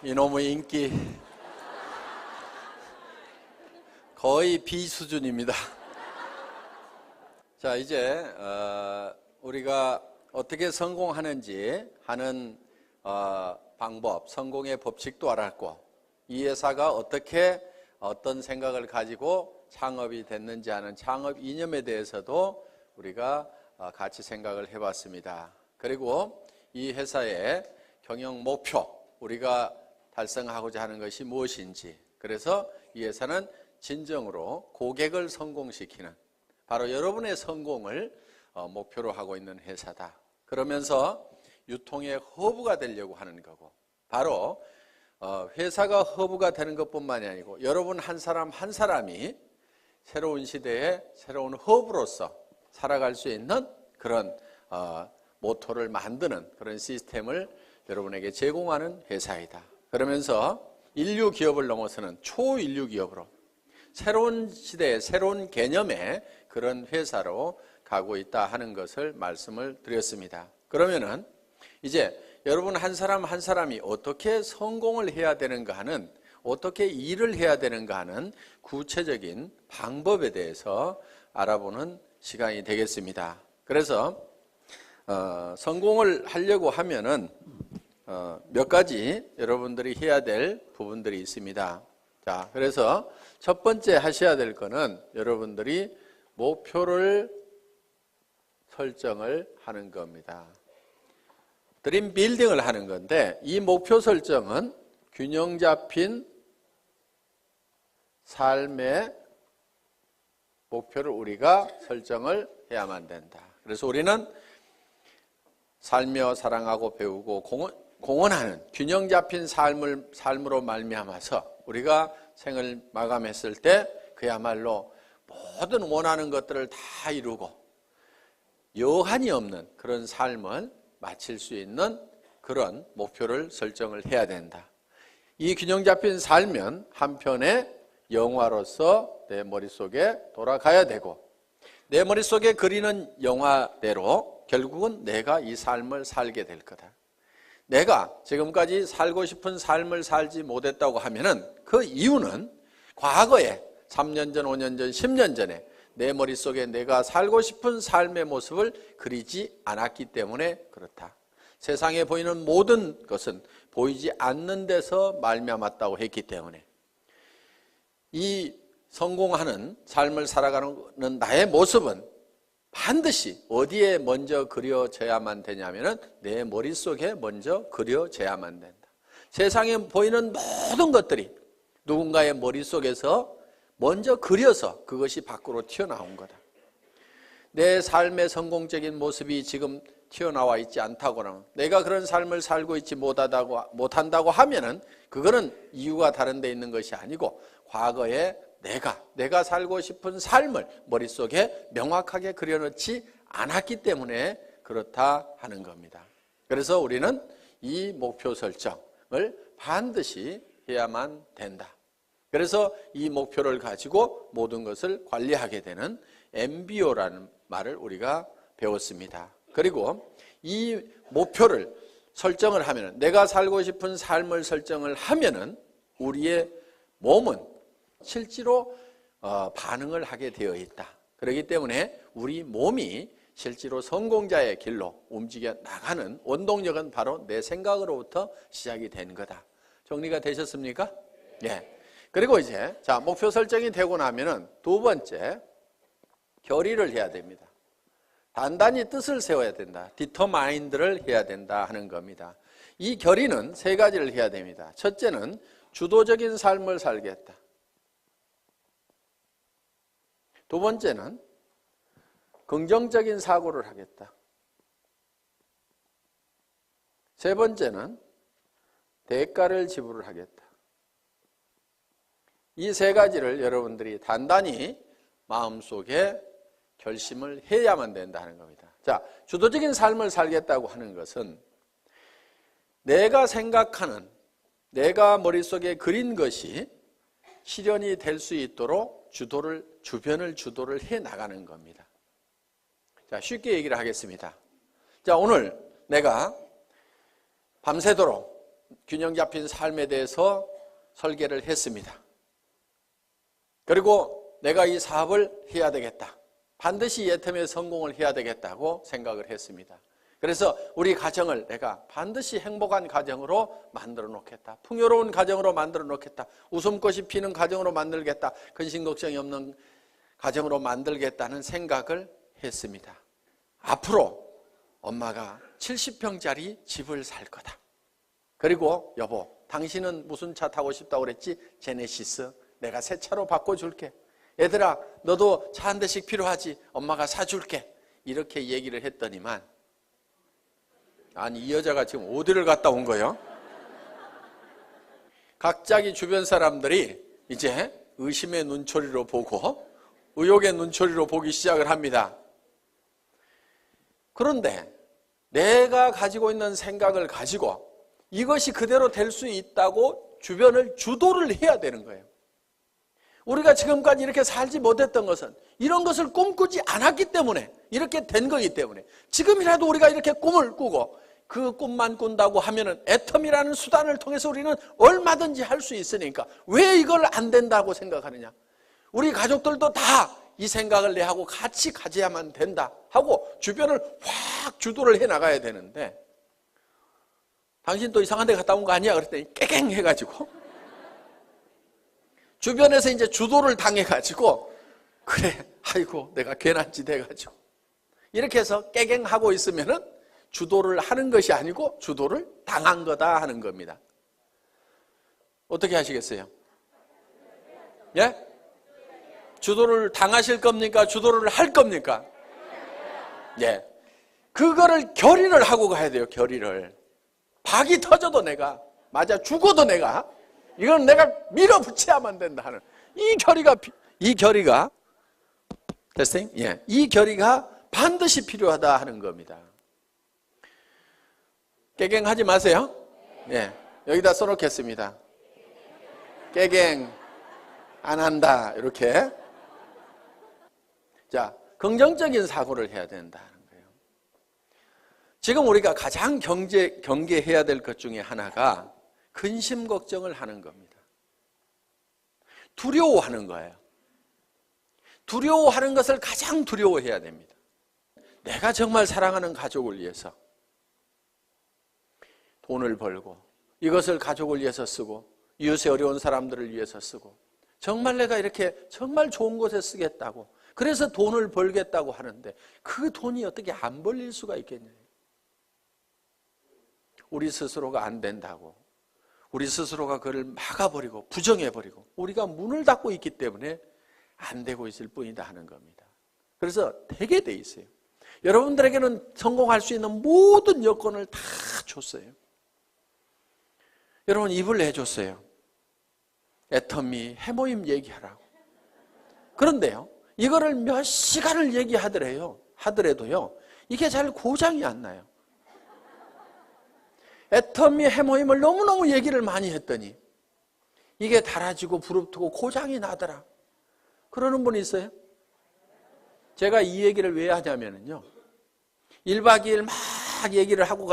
이놈의 인기 거의 비수준입니다. 자, 이제 우리가 어떻게 성공하는지 하는 방법, 성공의 법칙도 알았고, 이 회사가 어떻게 어떤 생각을 가지고 창업이 됐는지 하는 창업 이념에 대해서도 우리가 같이 생각을 해봤습니다. 그리고 이 회사의 경영 목표, 우리가 달성하고자 하는 것이 무엇인지, 그래서 이 회사는 진정으로 고객을 성공시키는, 바로 여러분의 성공을 목표로 하고 있는 회사다. 그러면서 유통의 허브가 되려고 하는 거고, 바로 회사가 허브가 되는 것뿐만이 아니고 여러분 한 사람 한 사람이 새로운 시대에 새로운 허브로서 살아갈 수 있는 그런 모토를 만드는 그런 시스템을 여러분에게 제공하는 회사이다. 그러면서 인류 기업을 넘어서는 초인류 기업으로 새로운 시대의 새로운 개념의 그런 회사로 가고 있다 하는 것을 말씀을 드렸습니다. 그러면은 이제 여러분 한 사람 한 사람이 어떻게 성공을 해야 되는가 하는, 어떻게 일을 해야 되는가 하는 구체적인 방법에 대해서 알아보는 시간이 되겠습니다. 그래서 성공을 하려고 하면은 몇 가지 여러분들이 해야 될 부분들이 있습니다. 자, 그래서 첫 번째 하셔야 될 거는 여러분들이 목표를 설정을 하는 겁니다. 드림 빌딩을 하는 건데, 이 목표 설정은 균형 잡힌 삶의 목표를 우리가 설정을 해야만 된다. 그래서 우리는 살며 사랑하고 배우고 공헌하는 균형 잡힌 삶으로 말미암아서 우리가 생을 마감했을 때 그야말로 모든 원하는 것들을 다 이루고 여한이 없는 그런 삶을 마칠 수 있는 그런 목표를 설정을 해야 된다. 이 균형 잡힌 삶은 한편의 영화로서 내 머릿속에 돌아가야 되고, 내 머릿속에 그리는 영화대로 결국은 내가 이 삶을 살게 될 거다. 내가 지금까지 살고 싶은 삶을 살지 못했다고 하면은 그 이유는 과거에 3년 전, 5년 전, 10년 전에 내 머릿속에 내가 살고 싶은 삶의 모습을 그리지 않았기 때문에 그렇다. 세상에 보이는 모든 것은 보이지 않는 데서 말미암았다고 했기 때문에 이 성공하는 삶을 살아가는 나의 모습은 반드시 어디에 먼저 그려져야만 되냐면은 내 머릿속에 먼저 그려져야만 된다. 세상에 보이는 모든 것들이 누군가의 머릿속에서 먼저 그려서 그것이 밖으로 튀어나온 거다. 내 삶의 성공적인 모습이 지금 튀어나와 있지 않다거나 내가 그런 삶을 살고 있지 못한다고 하면은 그거는 이유가 다른 데 있는 것이 아니고 과거에 내가 살고 싶은 삶을 머릿속에 명확하게 그려놓지 않았기 때문에 그렇다 하는 겁니다. 그래서 우리는 이 목표 설정을 반드시 해야만 된다. 그래서 이 목표를 가지고 모든 것을 관리하게 되는 MBO라는 말을 우리가 배웠습니다. 그리고 이 목표를 설정을 하면은, 내가 살고 싶은 삶을 설정을 하면은 우리의 몸은 실제로 반응을 하게 되어 있다. 그렇기 때문에 우리 몸이 실제로 성공자의 길로 움직여 나가는 원동력은 바로 내 생각으로부터 시작이 된 거다. 정리가 되셨습니까? 네. 그리고 이제 목표 설정이 되고 나면은 두 번째, 결의를 해야 됩니다. 단단히 뜻을 세워야 된다. 디터마인드를 해야 된다 하는 겁니다. 이 결의는 세 가지를 해야 됩니다. 첫째는 주도적인 삶을 살겠다. 두 번째는 긍정적인 사고를 하겠다. 세 번째는 대가를 지불을 하겠다. 이 세 가지를 여러분들이 단단히 마음속에 결심을 해야만 된다는 겁니다. 자, 주도적인 삶을 살겠다고 하는 것은 내가 생각하는, 내가 머릿속에 그린 것이 실현이 될 수 있도록 주변을 주도를 해 나가는 겁니다. 자, 쉽게 얘기를 하겠습니다. 자, 오늘 내가 밤새도록 균형 잡힌 삶에 대해서 설계를 했습니다. 그리고 내가 이 사업을 해야 되겠다. 반드시 이 애텀의 성공을 해야 되겠다고 생각을 했습니다. 그래서 우리 가정을 내가 반드시 행복한 가정으로 만들어 놓겠다. 풍요로운 가정으로 만들어 놓겠다. 웃음꽃이 피는 가정으로 만들겠다. 근심 걱정이 없는 가정으로 만들겠다는 생각을 했습니다. 앞으로 엄마가 70평짜리 집을 살 거다. 그리고 여보, 당신은 무슨 차 타고 싶다고 그랬지? 제네시스. 내가 새 차로 바꿔줄게. 얘들아, 너도 차 한 대씩 필요하지? 엄마가 사줄게. 이렇게 얘기를 했더니만, 아니 이 여자가 지금 어디를 갔다 온 거예요? 갑자기 주변 사람들이 이제 의심의 눈초리로 보고 의혹의 눈초리로 보기 시작을 합니다. 그런데 내가 가지고 있는 생각을 가지고 이것이 그대로 될 수 있다고 주변을 주도를 해야 되는 거예요. 우리가 지금까지 이렇게 살지 못했던 것은 이런 것을 꿈꾸지 않았기 때문에 이렇게 된 거기 때문에 지금이라도 우리가 이렇게 꿈을 꾸고 그 꿈만 꾼다고 하면은 애텀이라는 수단을 통해서 우리는 얼마든지 할 수 있으니까 왜 이걸 안 된다고 생각하느냐? 우리 가족들도 다 이 생각을 내하고 같이 가져야만 된다 하고 주변을 확 주도를 해 나가야 되는데 당신 또 이상한 데 갔다 온 거 아니야? 그랬더니 깨갱 해가지고 주변에서 이제 주도를 당해가지고 그래 아이고 내가 괜한 짓 해가지고 이렇게 해서 깨갱하고 있으면은 주도를 하는 것이 아니고 주도를 당한 거다 하는 겁니다. 어떻게 하시겠어요? 예? 주도를 당하실 겁니까? 주도를 할 겁니까? 예. 그거를 결의를 하고 가야 돼요. 결의를. 박이 터져도 내가 맞아 죽어도 내가 이건 내가 밀어붙여야만 된다 하는 이 결의가 테스팅? 예. 이 결의가 반드시 필요하다 하는 겁니다. 깨갱하지 마세요. 예. 여기다 써놓겠습니다. 깨갱 안 한다. 이렇게. 자, 긍정적인 사고를 해야 된다는 거예요. 지금 우리가 가장 경계해야 될 것 중에 하나가 근심 걱정을 하는 겁니다. 두려워하는 거예요. 두려워하는 것을 가장 두려워해야 됩니다. 내가 정말 사랑하는 가족을 위해서 돈을 벌고 이것을 가족을 위해서 쓰고 이웃의 어려운 사람들을 위해서 쓰고 정말 내가 이렇게 정말 좋은 곳에 쓰겠다고 그래서 돈을 벌겠다고 하는데 그 돈이 어떻게 안 벌릴 수가 있겠냐요. 우리 스스로가 안 된다고 우리 스스로가 그를 막아버리고 부정해버리고 우리가 문을 닫고 있기 때문에 안 되고 있을 뿐이다 하는 겁니다. 그래서 되게 돼 있어요. 여러분들에게는 성공할 수 있는 모든 여건을 다 줬어요. 여러분 입을 내줬어요. 애터미 해모임 얘기하라고. 그런데요. 이거를 몇 시간을 하더라도요. 이게 잘 고장이 안 나요. 애터미 해모임을 너무너무 얘기를 많이 했더니 이게 달아지고 부릅뜨고 고장이 나더라. 그러는 분이 있어요? 제가 이 얘기를 왜 하냐면요. 1박 2일 막 얘기를 하고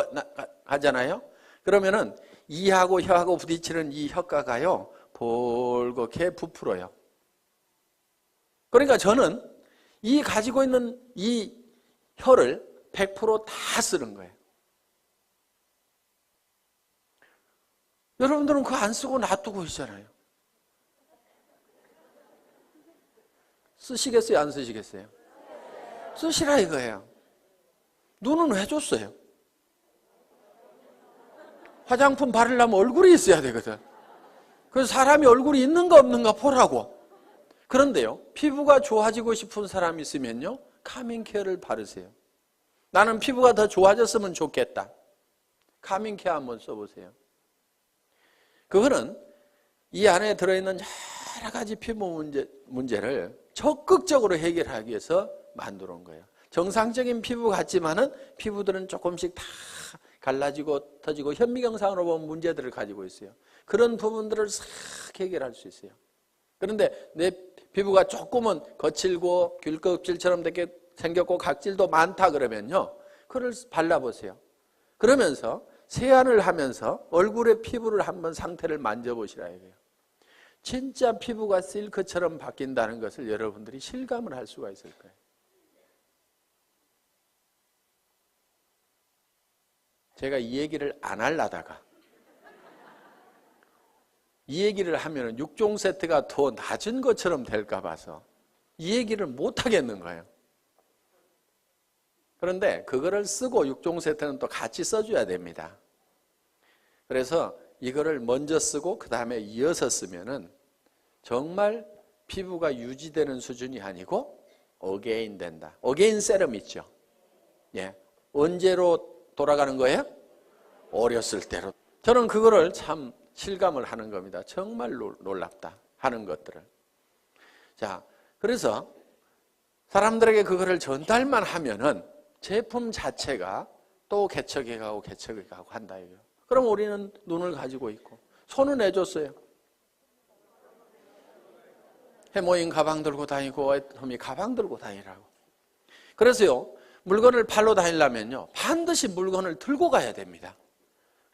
가잖아요. 그러면은 이하고 혀하고 부딪히는 이 혀가가요. 볼겋게 부풀어요. 그러니까 저는 이 가지고 있는 이 혀를 100% 다 쓰는 거예요. 여러분들은 그거 안 쓰고 놔두고 있잖아요. 쓰시겠어요? 안 쓰시겠어요? 쓰시라 이거예요. 눈은 왜 줬어요? 화장품 바르려면 얼굴이 있어야 되거든. 그래서 사람이 얼굴이 있는가 없는가 보라고. 그런데요, 피부가 좋아지고 싶은 사람이 있으면요, 카밍케어를 바르세요. 나는 피부가 더 좋아졌으면 좋겠다. 카밍케어 한번 써보세요. 그거는 이 안에 들어있는 여러 가지 피부 문제를 적극적으로 해결하기 위해서 만들어 온 거예요. 정상적인 피부 같지만은 피부들은 조금씩 다 갈라지고 터지고 현미경상으로 보면 문제들을 가지고 있어요. 그런 부분들을 싹 해결할 수 있어요. 그런데 내 피부가 조금은 거칠고 귤껍질처럼 되게 생겼고 각질도 많다 그러면요. 그걸 발라보세요. 그러면서 세안을 하면서 얼굴의 피부를 한번 상태를 만져보시라 이거예요. 진짜 피부가 실크처럼 바뀐다는 것을 여러분들이 실감을 할 수가 있을 거예요. 제가 이 얘기를 안 하려다가 이 얘기를 하면 6종 세트가 더 낮은 것처럼 될까 봐서 이 얘기를 못 하겠는 거예요. 그런데 그거를 쓰고 6종 세트는 또 같이 써줘야 됩니다. 그래서 이거를 먼저 쓰고 그 다음에 이어서 쓰면은 정말 피부가 유지되는 수준이 아니고 어게인 된다. 어게인 세럼 있죠. 예. 언제로 돌아가는 거예요? 어렸을 때로. 저는 그거를 참 실감을 하는 겁니다. 정말 놀랍다 하는 것들을. 자, 그래서 사람들에게 그거를 전달만 하면은 제품 자체가 또 개척해 가고 한다 이거예요. 그럼 우리는 눈을 가지고 있고 손은 내줬어요. 해모인 가방 들고 다니고 애터미 가방 들고 다니라고. 그래서요, 물건을 팔러 다니려면요 반드시 물건을 들고 가야 됩니다.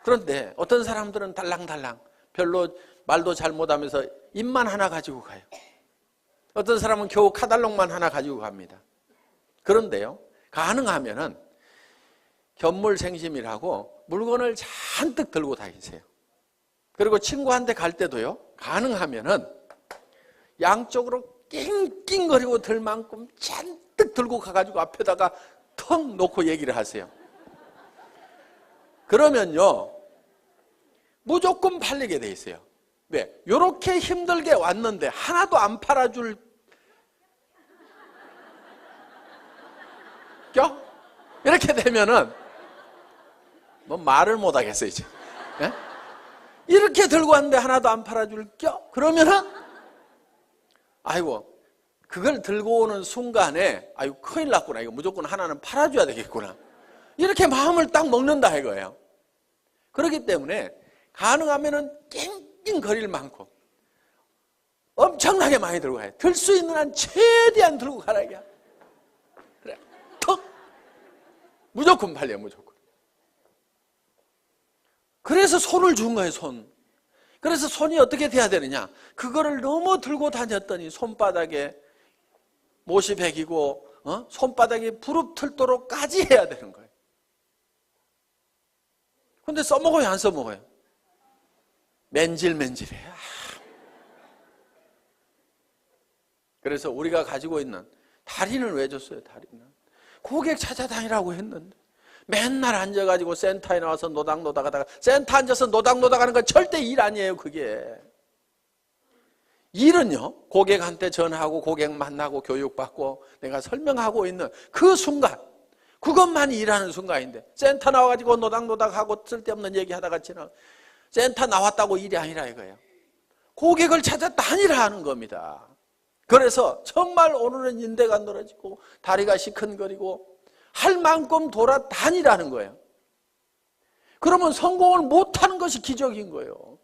그런데 어떤 사람들은 달랑달랑 별로 말도 잘 못하면서 입만 하나 가지고 가요. 어떤 사람은 겨우 카달록만 하나 가지고 갑니다. 그런데요, 가능하면은 견물생심이라고 물건을 잔뜩 들고 다니세요. 그리고 친구한테 갈 때도요, 가능하면은 양쪽으로 낑낑거리고 들 만큼 잔뜩 들고 가가지고 앞에다가 턱 놓고 얘기를 하세요. 그러면요 무조건 팔리게 돼 있어요. 왜? 이렇게 힘들게 왔는데 하나도 안 팔아줄 껴? 이렇게 되면은 뭐 말을 못 하겠어요 이제. 예? 이렇게 들고 왔는데 하나도 안 팔아줄 껴? 그러면은 아이고 그걸 들고 오는 순간에 아이고 큰일 났구나. 이거 무조건 하나는 팔아줘야 되겠구나. 이렇게 마음을 딱 먹는다 이거예요. 그렇기 때문에 가능하면은 낑낑거릴 만큼 엄청나게 많이 들고 가야 돼. 들 수 있는 한 최대한 들고 가라 이게. 그래, 턱 무조건 팔려 무조건. 그래서 손을 준 거예요 손. 그래서 손이 어떻게 돼야 되느냐? 그거를 너무 들고 다녔더니 손바닥에 못이 베기고 손바닥이 부릅틀도록까지 해야 되는 거예요. 근데 써먹어요 안 써먹어요? 맨질맨질해. 그래서 우리가 가지고 있는 다리는 왜 줬어요? 다리는 고객 찾아다니라고 했는데 맨날 앉아가지고 센터에 나와서 노닥노닥 하다가 센터 앉아서 노닥노닥 하는 건 절대 일 아니에요. 그게 일은요 고객한테 전화하고 고객 만나고 교육받고 내가 설명하고 있는 그 순간, 그것만이 일하는 순간인데 센터 나와가지고 노닥노닥하고 쓸데없는 얘기하다가 지나 센터 나왔다고 일이 아니라 이거예요. 고객을 찾아다니라 하는 겁니다. 그래서 정말 오늘은 인대가 늘어지고 다리가 시큰거리고 할 만큼 돌아다니라는 거예요. 그러면 성공을 못하는 것이 기적인 거예요.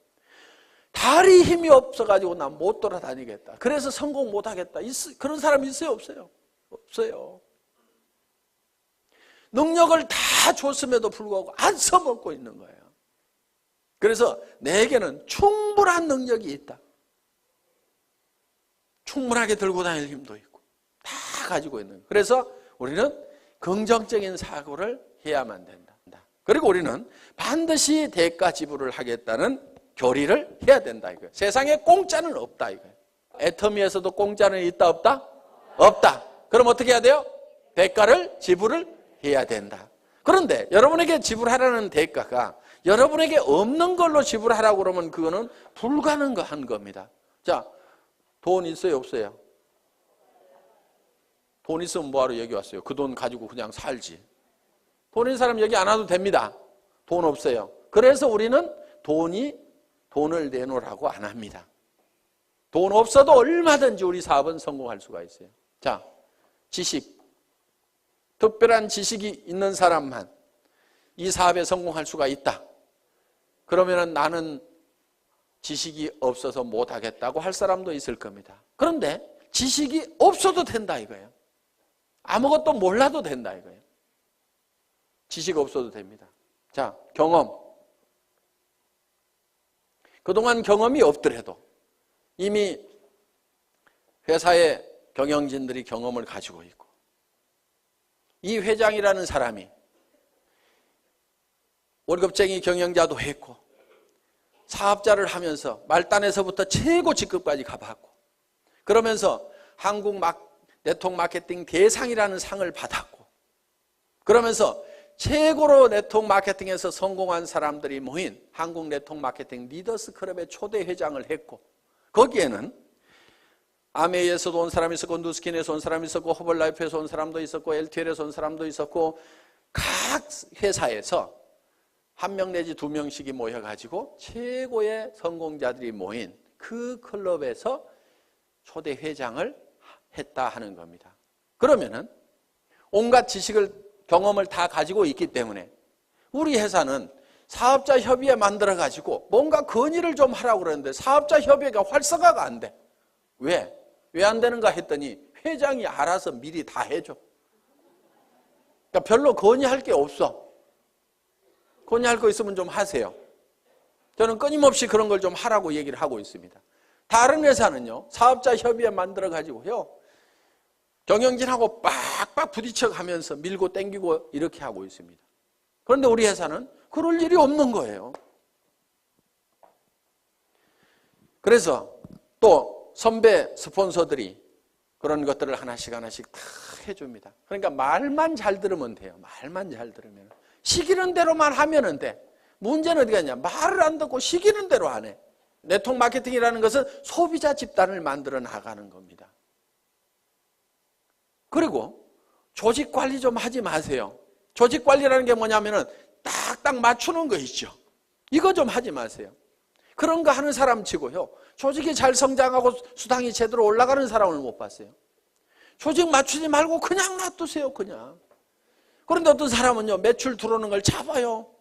다리 힘이 없어가지고 난 못 돌아다니겠다. 그래서 성공 못하겠다. 그런 사람 있어요? 없어요? 없어요. 능력을 다 줬음에도 불구하고 안 써먹고 있는 거예요. 그래서 내게는 충분한 능력이 있다. 충분하게 들고 다닐 힘도 있고 다 가지고 있는 거예요. 그래서 우리는 긍정적인 사고를 해야만 된다. 그리고 우리는 반드시 대가 지불을 하겠다는 교리를 해야 된다 이거예요. 세상에 공짜는 없다 이거예요. 애터미에서도 공짜는 있다 없다? 없다. 그럼 어떻게 해야 돼요? 대가를 지불을 해야 된다. 그런데 여러분에게 지불하라는 대가가 여러분에게 없는 걸로 지불하라고 그러면 그거는 불가능한 겁니다. 자, 돈 있어요 없어요? 돈 있으면 뭐하러 여기 왔어요? 그 돈 가지고 그냥 살지. 돈 있는 사람 여기 안 와도 됩니다. 돈 없어요. 그래서 우리는 돈을 내놓으라고 안 합니다. 돈 없어도 얼마든지 우리 사업은 성공할 수가 있어요. 자, 지식. 특별한 지식이 있는 사람만 이 사업에 성공할 수가 있다. 그러면 나는 지식이 없어서 못하겠다고 할 사람도 있을 겁니다. 그런데 지식이 없어도 된다 이거예요. 아무것도 몰라도 된다 이거예요. 지식 없어도 됩니다. 자, 경험. 그동안 경험이 없더라도 이미 회사의 경영진들이 경험을 가지고 있고, 이 회장이라는 사람이 월급쟁이 경영자도 했고 사업자를 하면서 말단에서부터 최고 직급까지 가봤고, 그러면서 한국 네트워크 마케팅 대상이라는 상을 받았고, 그러면서 최고로 네트워크 마케팅에서 성공한 사람들이 모인 한국 네트워크 마케팅 리더스 클럽의 초대 회장을 했고, 거기에는 아메이에서도 온 사람이 있었고, 누스킨에서 온 사람이 있었고, 허벌라이프에서 온 사람도 있었고, LTL에서 온 사람도 있었고, 각 회사에서 한 명 내지 두 명씩이 모여가지고 최고의 성공자들이 모인 그 클럽에서 초대 회장을 했다 하는 겁니다. 그러면은 온갖 지식을, 경험을 다 가지고 있기 때문에 우리 회사는 사업자 협의회 만들어가지고 뭔가 건의를 좀 하라고 그러는데 사업자 협의회가 활성화가 안 돼. 왜? 왜 안 되는가 했더니 회장이 알아서 미리 다 해줘. 그러니까 별로 건의할 게 없어. 건의할 거 있으면 좀 하세요. 저는 끊임없이 그런 걸 좀 하라고 얘기를 하고 있습니다. 다른 회사는요, 사업자 협의회 만들어가지고요, 경영진하고 빡빡 부딪혀가면서 밀고 땡기고 이렇게 하고 있습니다. 그런데 우리 회사는 그럴 일이 없는 거예요. 그래서 또 선배 스폰서들이 그런 것들을 하나씩 하나씩 다 해줍니다. 그러니까 말만 잘 들으면 돼요. 말만 잘 들으면. 시키는 대로만 하면 돼. 문제는 어디 갔냐? 말을 안 듣고 시키는 대로 안 해. 네트워크 마케팅이라는 것은 소비자 집단을 만들어 나가는 겁니다. 그리고 조직 관리 좀 하지 마세요. 조직 관리라는 게 뭐냐면은 딱딱 맞추는 거 있죠. 이거 좀 하지 마세요. 그런 거 하는 사람 치고요, 조직이 잘 성장하고 수당이 제대로 올라가는 사람을 못 봤어요. 조직 맞추지 말고 그냥 놔두세요. 그냥. 그런데 어떤 사람은요, 매출 들어오는 걸 잡아요.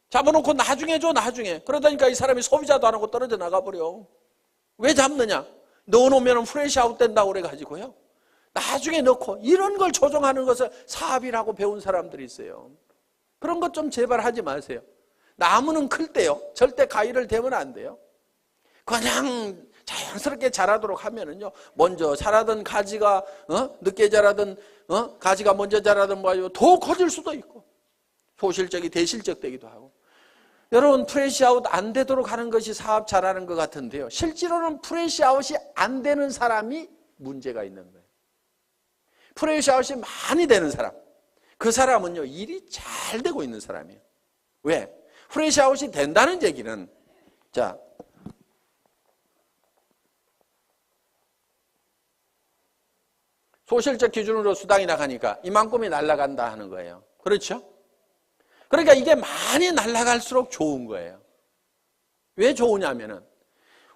잡아놓고 나중에 줘, 나중에. 그러다니까 이 사람이 소비자도 안 하고 떨어져 나가버려. 왜 잡느냐? 넣어놓으면 프레시 아웃 된다고 그래가지고요, 나중에 넣고, 이런 걸 조정하는 것을 사업이라고 배운 사람들이 있어요. 그런 것 좀 제발 하지 마세요. 나무는 클 때요, 절대 가위를 대면 안 돼요. 그냥 자연스럽게 자라도록 하면은요, 먼저 자라던 가지가 늦게 자라던 가지가 먼저 자라던 뭐 더 커질 수도 있고, 소실적이 대실적 되기도 하고. 여러분, 프레시 아웃 안 되도록 하는 것이 사업 잘하는 것 같은데요, 실제로는 프레시 아웃이 안 되는 사람이 문제가 있는 거예요. 프레시 아웃이 많이 되는 사람, 그 사람은요, 일이 잘 되고 있는 사람이에요. 왜? 프레시 아웃이 된다는 얘기는, 자, 소실적 기준으로 수당이 나가니까 이만큼이 날아간다 하는 거예요. 그렇죠? 그러니까 이게 많이 날아갈수록 좋은 거예요. 왜 좋으냐면은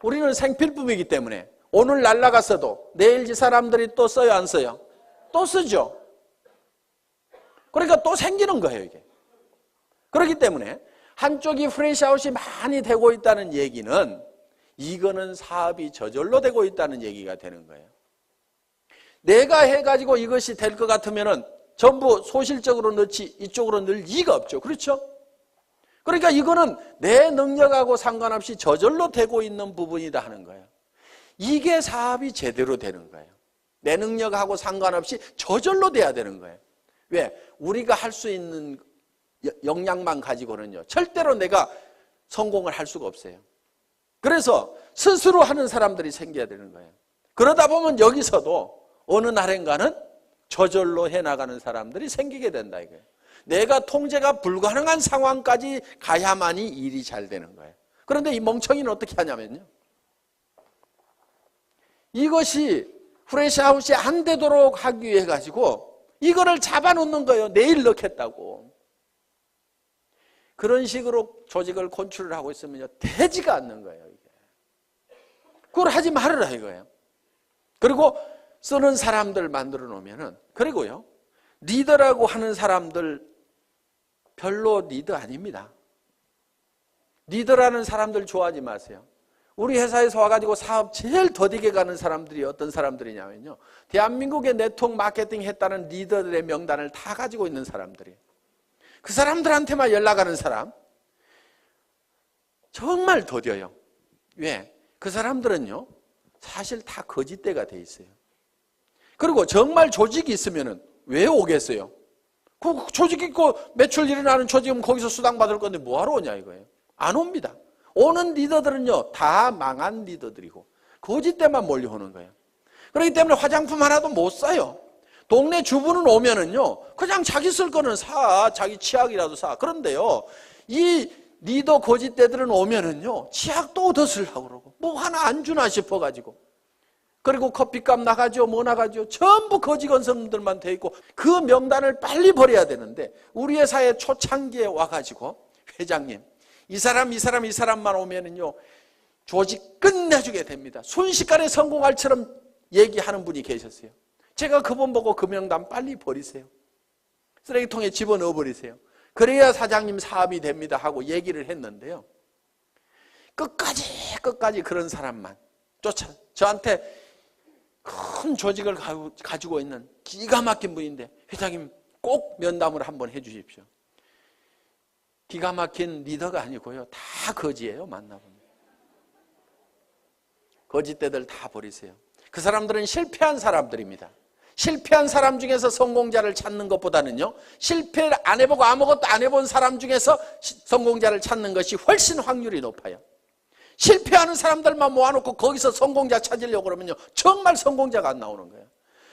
우리는 생필품이기 때문에 오늘 날아갔어도 내일 이 사람들이 또 써요, 안 써요? 또 쓰죠. 그러니까 또 생기는 거예요, 이게. 그렇기 때문에 한쪽이 프레시아웃이 많이 되고 있다는 얘기는 이거는 사업이 저절로 되고 있다는 얘기가 되는 거예요. 내가 해가지고 이것이 될 것 같으면은 전부 소실적으로 넣지 이쪽으로 넣을 이유가 없죠. 그렇죠? 그러니까 이거는 내 능력하고 상관없이 저절로 되고 있는 부분이다 하는 거예요. 이게 사업이 제대로 되는 거예요. 내 능력하고 상관없이 저절로 돼야 되는 거예요. 왜? 우리가 할 수 있는 역량만 가지고는요, 절대로 내가 성공을 할 수가 없어요. 그래서 스스로 하는 사람들이 생겨야 되는 거예요. 그러다 보면 여기서도 어느 날인가는 저절로 해나가는 사람들이 생기게 된다 이거예요. 내가 통제가 불가능한 상황까지 가야만이 일이 잘 되는 거예요. 그런데 이 멍청이는 어떻게 하냐면요, 이것이 프레시아웃이 안 되도록 하기 위해 가지고 이거를 잡아놓는 거예요. 내일 넣겠다고. 그런 식으로 조직을 컨트롤을 하고 있으면 되지가 않는 거예요. 이게. 그걸 하지 말으라 이거예요. 그리고 쓰는 사람들 만들어 놓으면은, 그리고요, 리더라고 하는 사람들 별로 리더 아닙니다. 리더라는 사람들 좋아하지 마세요. 우리 회사에서 와가지고 사업 제일 더디게 가는 사람들이 어떤 사람들이냐면요, 대한민국의 네트워크 마케팅 했다는 리더들의 명단을 다 가지고 있는 사람들이에요. 그 사람들한테만 연락하는 사람 정말 더뎌요. 왜? 그 사람들은요, 사실 다 거짓대가 돼 있어요. 그리고 정말 조직이 있으면은 왜 오겠어요? 그 조직 있고 매출 일어나는 조직은 거기서 수당 받을 건데 뭐하러 오냐 이거예요. 안 옵니다. 오는 리더들은요, 다 망한 리더들이고 거짓대만 몰려오는 거예요. 그렇기 때문에 화장품 하나도 못 사요. 동네 주부는 오면은요, 그냥 자기 쓸 거는 사, 자기 치약이라도 사. 그런데요, 이 리더 거짓대들은 오면은요, 치약도 더 쓰려고 그러고, 뭐 하나 안 주나 싶어가지고. 그리고 커피값 나가죠, 뭐 나가죠. 전부 거지 건설들만 돼 있고, 그 명단을 빨리 버려야 되는데, 우리 회사의 초창기에 와가지고, 회장님, 이 사람만 오면은요, 조직 끝내주게 됩니다. 순식간에 성공할처럼 얘기하는 분이 계셨어요. 제가 그분 보고 그 명단 빨리 버리세요. 쓰레기통에 집어넣어 버리세요. 그래야 사장님 사업이 됩니다 하고 얘기를 했는데요. 끝까지 그런 사람만 저한테 큰 조직을 가지고 있는 기가 막힌 분인데, 회장님 꼭 면담을 한번 해 주십시오. 기가 막힌 리더가 아니고요, 다 거지예요. 만나보면 거짓대들 다 버리세요. 그 사람들은 실패한 사람들입니다. 실패한 사람 중에서 성공자를 찾는 것보다는요, 실패를 안 해보고 아무것도 안 해본 사람 중에서 성공자를 찾는 것이 훨씬 확률이 높아요. 실패하는 사람들만 모아놓고 거기서 성공자 찾으려고 그러면요, 정말 성공자가 안 나오는 거예요.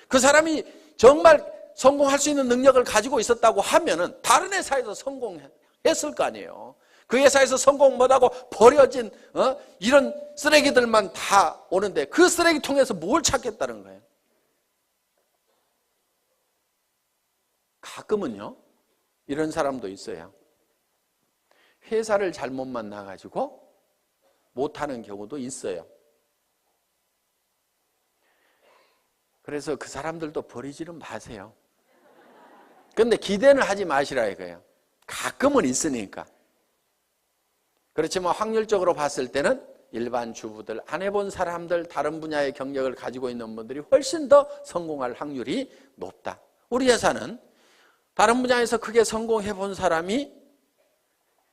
그 사람이 정말 성공할 수 있는 능력을 가지고 있었다고 하면은 다른 회사에서 성공했을 거 아니에요. 그 회사에서 성공 못하고 버려진 이런 쓰레기들만 다 오는데, 그 쓰레기통에서 뭘 찾겠다는 거예요. 가끔은요, 이런 사람도 있어요. 회사를 잘못 만나가지고 못하는 경우도 있어요. 그래서 그 사람들도 버리지는 마세요. 그런데 기대는 하지 마시라 이거예요. 가끔은 있으니까. 그렇지만 확률적으로 봤을 때는 일반 주부들, 안 해본 사람들, 다른 분야의 경력을 가지고 있는 분들이 훨씬 더 성공할 확률이 높다. 우리 회사는 다른 분야에서 크게 성공해 본 사람이,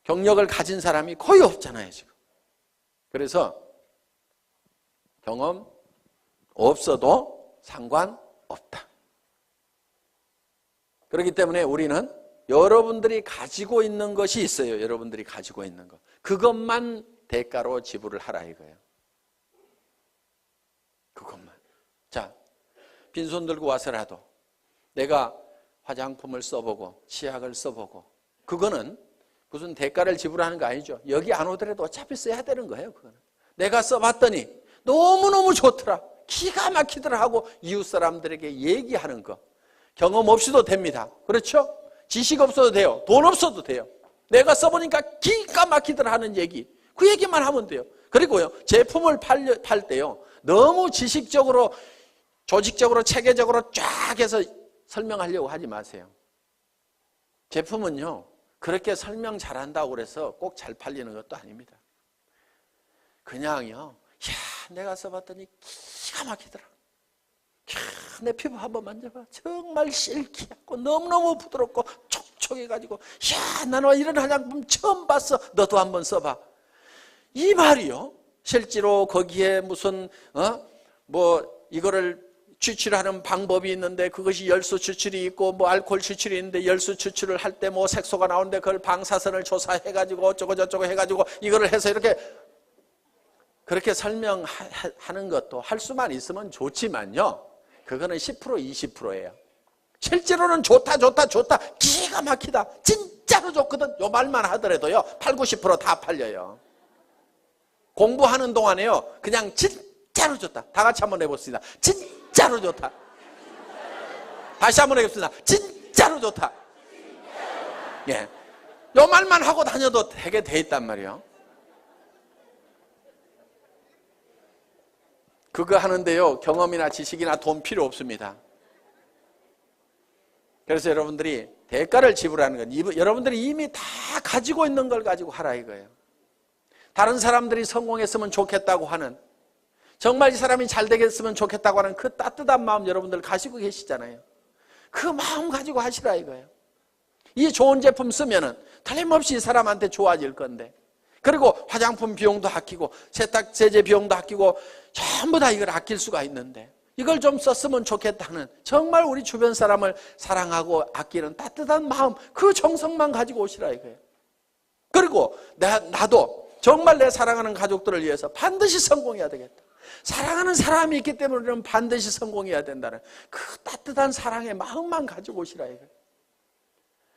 경력을 가진 사람이 거의 없잖아요, 지금. 그래서 경험 없어도 상관없다. 그렇기 때문에 우리는 여러분들이 가지고 있는 것이 있어요. 여러분들이 가지고 있는 것. 그것만 대가로 지불을 하라 이거예요. 그것만. 자, 빈손 들고 와서라도 내가 화장품을 써보고 치약을 써보고, 그거는 무슨 대가를 지불하는 거 아니죠. 여기 안 오더라도 어차피 써야 되는 거예요. 그거는 내가 써봤더니 너무너무 좋더라, 기가 막히더라 하고 이웃 사람들에게 얘기하는 거. 경험 없이도 됩니다. 그렇죠? 지식 없어도 돼요. 돈 없어도 돼요. 내가 써보니까 기가 막히더라 하는 얘기, 그 얘기만 하면 돼요. 그리고요, 제품을 팔 때요, 너무 지식적으로, 조직적으로, 체계적으로 쫙 해서 설명하려고 하지 마세요. 제품은요, 그렇게 설명 잘한다고 그래서 꼭 잘 팔리는 것도 아닙니다. 그냥요, 내가 써봤더니 기가 막히더라. 내 피부 한번 만져봐. 정말 실키하고 너무너무 부드럽고 촉촉해가지고, 나는 이런 화장품 처음 봤어. 너도 한번 써봐. 이 말이요, 실제로 거기에 무슨 이거를 추출하는 방법이 있는데, 그것이 열수 추출이 있고 뭐 알코올 추출이 있는데, 열수 추출을 할 때 뭐 색소가 나오는데 그걸 방사선을 조사해가지고 어쩌고 저쩌고 해가지고 이거를 해서 이렇게, 그렇게 설명하는 것도 할 수만 있으면 좋지만요, 그거는 10% 20%예요. 실제로는 좋다 기가 막히다, 진짜로 좋거든, 요 말만 하더라도요 8, 90% 다 팔려요. 공부하는 동안에요, 그냥 진짜로 좋다, 다 같이 한번 해봅시다. 진짜로 좋다. 다시 한번 해봅시다. 진짜로 좋다. 예, 요 말만 하고 다녀도 되게 돼 있단 말이에요. 그거 하는데요, 경험이나 지식이나 돈 필요 없습니다. 그래서 여러분들이 대가를 지불하는 건, 여러분들이 이미 다 가지고 있는 걸 가지고 하라 이거예요. 다른 사람들이 성공했으면 좋겠다고 하는, 정말 이 사람이 잘 되겠으면 좋겠다고 하는 그 따뜻한 마음 여러분들 가지고 계시잖아요. 그 마음 가지고 하시라 이거예요. 이 좋은 제품 쓰면은 틀림없이 이 사람한테 좋아질 건데, 그리고 화장품 비용도 아끼고 세탁 세제 비용도 아끼고 전부 다 이걸 아낄 수가 있는데 이걸 좀 썼으면 좋겠다는 정말 우리 주변 사람을 사랑하고 아끼는 따뜻한 마음, 그 정성만 가지고 오시라 이거예요. 그리고 나도 정말 내 사랑하는 가족들을 위해서 반드시 성공해야 되겠다. 사랑하는 사람이 있기 때문에 우리는 반드시 성공해야 된다는 그 따뜻한 사랑의 마음만 가지고 오시라 이거예요.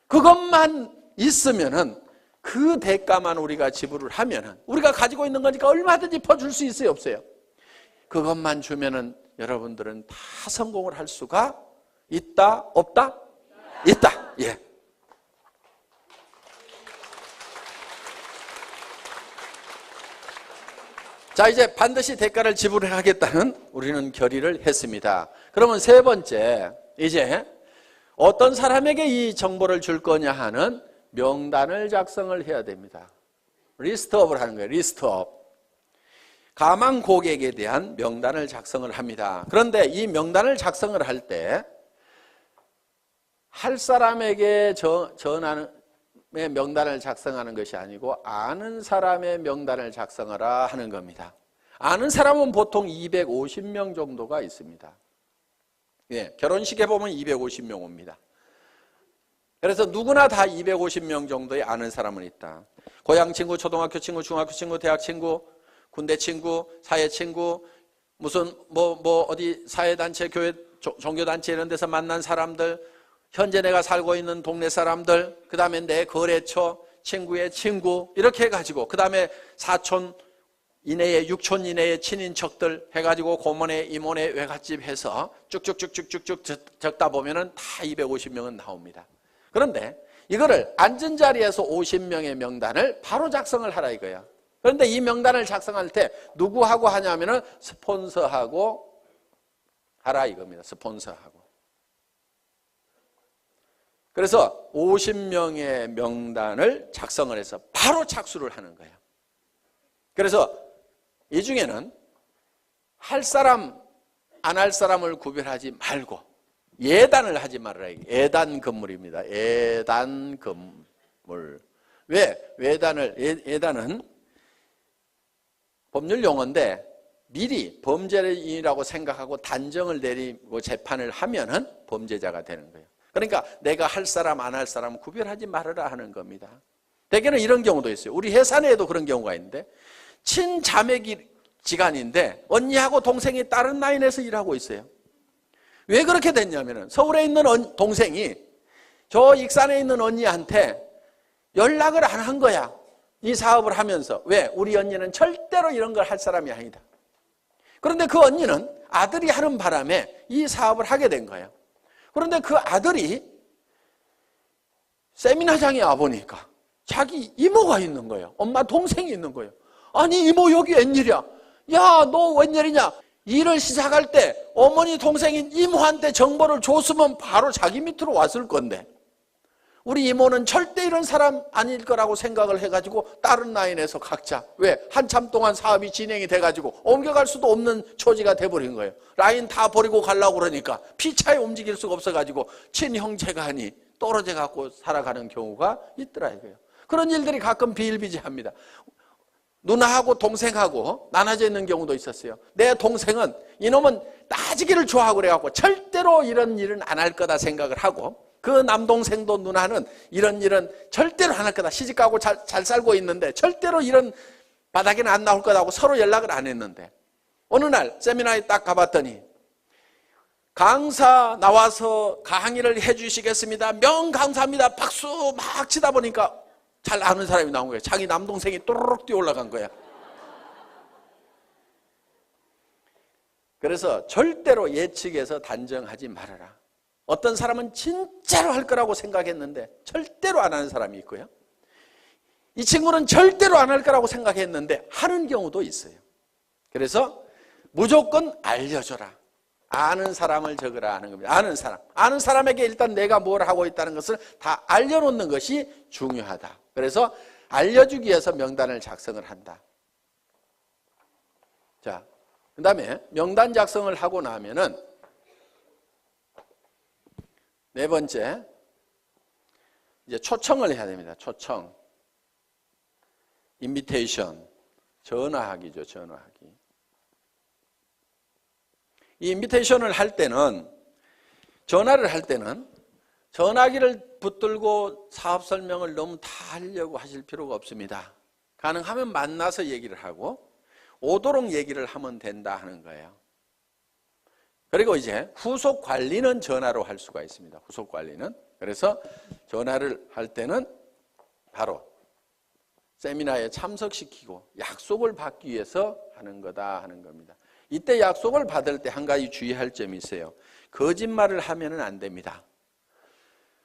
그것만 있으면은 그 대가만 우리가 지불을 하면은 우리가 가지고 있는 거니까 얼마든지 퍼줄 수 있어요, 없어요? 그것만 주면은 여러분들은 다 성공을 할 수가 있다, 없다? 있다. 예. 자, 이제 반드시 대가를 지불하겠다는 우리는 결의를 했습니다. 그러면 세 번째, 이제 어떤 사람에게 이 정보를 줄 거냐 하는 명단을 작성을 해야 됩니다. 리스트업을 하는 거예요. 리스트업. 가망 고객에 대한 명단을 작성을 합니다. 그런데 이 명단을 작성을 할 때 할 사람에게 전하는 명단을 작성하는 것이 아니고 아는 사람의 명단을 작성하라 하는 겁니다. 아는 사람은 보통 250명 정도가 있습니다. 예, 결혼식에 보면 250명 옵니다. 그래서 누구나 다 250명 정도의 아는 사람은 있다. 고향 친구, 초등학교 친구, 중학교 친구, 대학 친구, 군대 친구, 사회 친구, 무슨 어디 사회단체, 교회, 종교단체 이런 데서 만난 사람들, 현재 내가 살고 있는 동네 사람들, 그 다음에 내 거래처, 친구의 친구, 이렇게 해가지고, 그 다음에 사촌 이내에, 육촌 이내의 친인척들 해가지고 고모네, 이모네 외갓집 해서 쭉쭉쭉쭉쭉 적다 보면은 다 250명은 나옵니다. 그런데 이거를 앉은 자리에서 50명의 명단을 바로 작성을 하라 이거야. 그런데 이 명단을 작성할 때 누구하고 하냐면은 스폰서하고 하라 이겁니다. 스폰서하고. 그래서 50명의 명단을 작성을 해서 바로 착수를 하는 거예요. 그래서 이 중에는 할 사람, 안 할 사람을 구별하지 말고 예단을 하지 말아라. 예단 건물입니다. 예단 건물. 왜? 예단은 법률 용어인데 미리 범죄인이라고 생각하고 단정을 내리고 재판을 하면은 범죄자가 되는 거예요. 그러니까 내가 할 사람, 안 할 사람 구별하지 말아라 하는 겁니다. 대개는 이런 경우도 있어요. 우리 회사 내에도 그런 경우가 있는데 친자매지간인데 언니하고 동생이 다른 라인에서 일하고 있어요. 왜 그렇게 됐냐면은 서울에 있는 동생이 저 익산에 있는 언니한테 연락을 안 한 거야. 이 사업을 하면서. 왜? 우리 언니는 절대로 이런 걸 할 사람이 아니다. 그런데 그 언니는 아들이 하는 바람에 이 사업을 하게 된 거예요. 그런데 그 아들이 세미나장에 와보니까 자기 이모가 있는 거예요. 엄마 동생이 있는 거예요. 아니 이모 여기 웬일이야? 야 너 웬일이냐? 일을 시작할 때 어머니 동생인 이모한테 정보를 줬으면 바로 자기 밑으로 왔을 건데 우리 이모는 절대 이런 사람 아닐 거라고 생각을 해가지고 다른 라인에서 각자 왜? 한참 동안 사업이 진행이 돼가지고 옮겨갈 수도 없는 처지가 돼버린 거예요. 라인 다 버리고 가려고 그러니까 피차에 움직일 수가 없어가지고 친형제간이 떨어져 갖고 살아가는 경우가 있더라 이거예요. 그런 일들이 가끔 비일비재합니다. 누나하고 동생하고 나눠져 있는 경우도 있었어요. 내 동생은 이놈은 따지기를 좋아하고 그래갖고 절대로 이런 일은 안 할 거다 생각을 하고 그 남동생도 누나는 이런 일은 절대로 안 할 거다. 시집가고 잘 살고 있는데 절대로 이런 바닥에는 안 나올 거다 하고 서로 연락을 안 했는데 어느 날 세미나에 딱 가봤더니 강사 나와서 강의를 해주시겠습니다. 명감사합니다. 박수 막 치다 보니까 잘 아는 사람이 나온 거예요. 자기 남동생이 또르륵 뛰어 올라간 거야. 그래서 절대로 예측해서 단정하지 말아라. 어떤 사람은 진짜로 할 거라고 생각했는데 절대로 안 하는 사람이 있고요. 이 친구는 절대로 안 할 거라고 생각했는데 하는 경우도 있어요. 그래서 무조건 알려줘라. 아는 사람을 적으라 하는 겁니다. 아는 사람에게 일단 내가 뭘 하고 있다는 것을 다 알려놓는 것이 중요하다. 그래서 알려주기 위해서 명단을 작성을 한다. 자, 그 다음에 명단 작성을 하고 나면은 네 번째, 이제 초청을 해야 됩니다. 초청. 인비테이션, 전화하기죠. 전화하기. 이 인비테이션을 할 때는, 전화를 할 때는 전화기를 붙들고 사업 설명을 너무 다 하려고 하실 필요가 없습니다. 가능하면 만나서 얘기를 하고 오도록 얘기를 하면 된다 하는 거예요. 그리고 이제 후속 관리는 전화로 할 수가 있습니다. 후속 관리는. 그래서 전화를 할 때는 바로 세미나에 참석시키고 약속을 받기 위해서 하는 거다 하는 겁니다. 이때 약속을 받을 때 한 가지 주의할 점이 있어요. 거짓말을 하면 안 됩니다.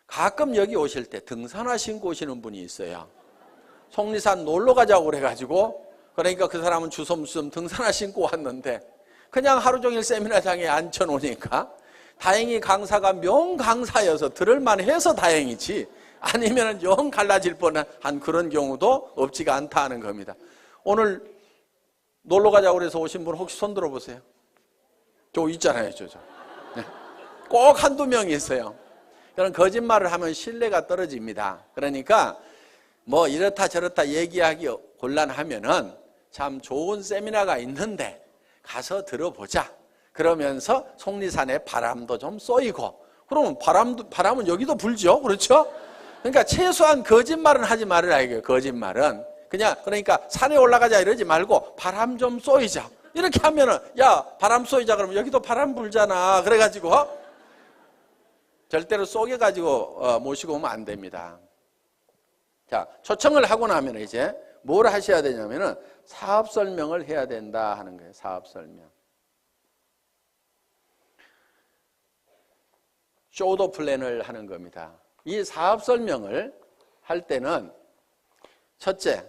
가끔 여기 오실 때 등산화 신고 오시는 분이 있어요. 속리산 놀러 가자고 그래가지고, 그러니까 그 사람은 주섬주섬 등산화 신고 왔는데 그냥 하루 종일 세미나장에 앉혀놓으니까 다행히 강사가 명강사여서 들을만 해서 다행이지, 아니면 영 갈라질 뻔한 그런 경우도 없지가 않다 하는 겁니다. 오늘 놀러 가자고 그래서 오신 분 혹시 손 들어보세요. 저 있잖아요. 저. 네. 꼭 한두 명이 있어요. 그런 거짓말을 하면 신뢰가 떨어집니다. 그러니까 뭐 이렇다 저렇다 얘기하기 곤란하면은 참 좋은 세미나가 있는데 가서 들어보자. 그러면서 속리산에 바람도 좀 쏘이고, 그러면 바람은 여기도 불죠. 그렇죠? 그러니까 최소한 거짓말은 하지 말으라 이거예요. 거짓말은 그러니까 산에 올라가자 이러지 말고 바람 좀 쏘이자 이렇게 하면은, 야 바람 쏘이자 그러면 여기도 바람 불잖아. 그래가지고 절대로 쏘개가지고 모시고 오면 안 됩니다. 자, 초청을 하고 나면 이제 뭘 하셔야 되냐면은 사업 설명을 해야 된다 하는 거예요. 사업 설명. 쇼더 플랜을 하는 겁니다. 이 사업 설명을 할 때는 첫째,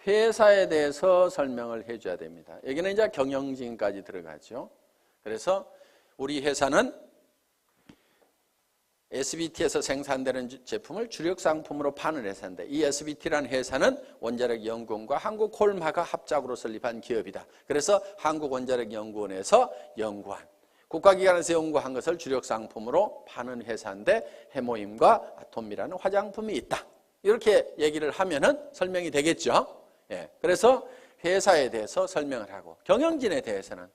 회사에 대해서 설명을 해줘야 됩니다. 여기는 이제 경영진까지 들어가죠. 그래서 우리 회사는 SBT에서 생산되는 제품을 주력 상품으로 파는 회사인데, 이 SBT라는 회사는 원자력연구원과 한국콜마가 합작으로 설립한 기업이다. 그래서 한국원자력연구원에서 연구한, 국가기관에서 연구한 것을 주력 상품으로 파는 회사인데 해모임과 아톰이라는 화장품이 있다. 이렇게 얘기를 하면은 설명이 되겠죠. 예, 그래서 회사에 대해서 설명을 하고, 경영진에 대해서는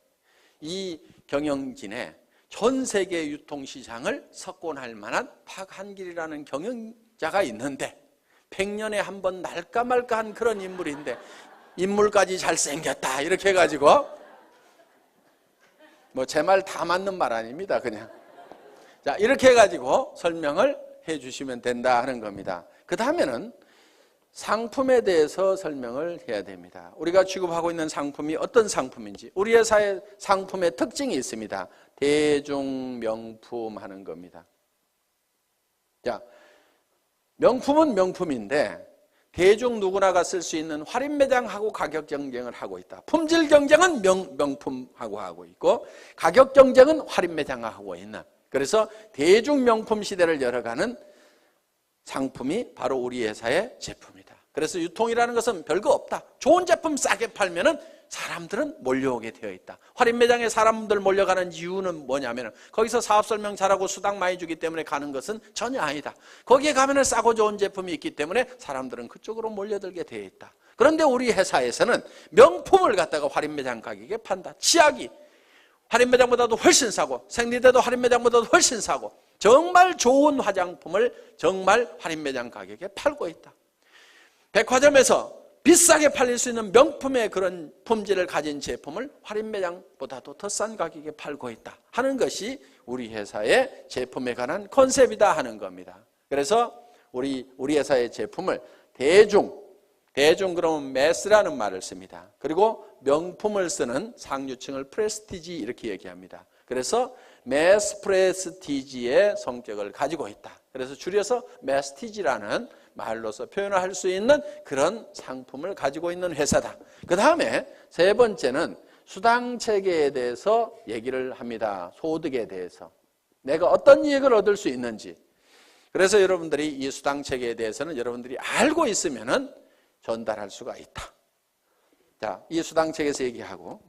이 경영진의 전 세계 유통시장을 석권할 만한 박한길이라는 경영자가 있는데 100년에 한 번 날까 말까한 그런 인물인데 인물까지 잘생겼다 이렇게 해가지고, 뭐 제 말 다 맞는 말 아닙니다. 그냥 자 이렇게 해가지고 설명을 해주시면 된다 하는 겁니다. 그 다음에는 상품에 대해서 설명을 해야 됩니다. 우리가 취급하고 있는 상품이 어떤 상품인지, 우리 회사의 상품의 특징이 있습니다. 대중명품 하는 겁니다. 자, 명품은 명품인데 대중 누구나가 쓸 수 있는 할인매장하고 가격 경쟁을 하고 있다. 품질 경쟁은 명품하고 하고 있고, 가격 경쟁은 할인매장하고 하고 있는, 그래서 대중명품 시대를 열어가는 상품이 바로 우리 회사의 제품이다. 그래서 유통이라는 것은 별거 없다. 좋은 제품 싸게 팔면은 사람들은 몰려오게 되어 있다. 할인 매장에 사람들 몰려가는 이유는 뭐냐면 거기서 사업 설명 잘하고 수당 많이 주기 때문에 가는 것은 전혀 아니다. 거기에 가면은 싸고 좋은 제품이 있기 때문에 사람들은 그쪽으로 몰려들게 되어 있다. 그런데 우리 회사에서는 명품을 갖다가 할인 매장 가격에 판다. 치약이 할인 매장보다도 훨씬 싸고, 생리대도 할인 매장보다도 훨씬 싸고, 정말 좋은 화장품을 정말 할인 매장 가격에 팔고 있다. 백화점에서 비싸게 팔릴 수 있는 명품의 그런 품질을 가진 제품을 할인 매장보다도 더 싼 가격에 팔고 있다 하는 것이 우리 회사의 제품에 관한 컨셉이다 하는 겁니다. 그래서 우리 회사의 제품을 대중 그러면 매스라는 말을 씁니다. 그리고 명품을 쓰는 상류층을 프레스티지 이렇게 얘기합니다. 그래서 매스 프레스티지의 성격을 가지고 있다. 그래서 줄여서 매스티지라는 말로서 표현할 수 있는 그런 상품을 가지고 있는 회사다. 그 다음에 세 번째는 수당 체계에 대해서 얘기를 합니다. 소득에 대해서 내가 어떤 이익을 얻을 수 있는지. 그래서 여러분들이 이 수당 체계에 대해서는 여러분들이 알고 있으면은 전달할 수가 있다. 자, 이 수당 체계에서 얘기하고,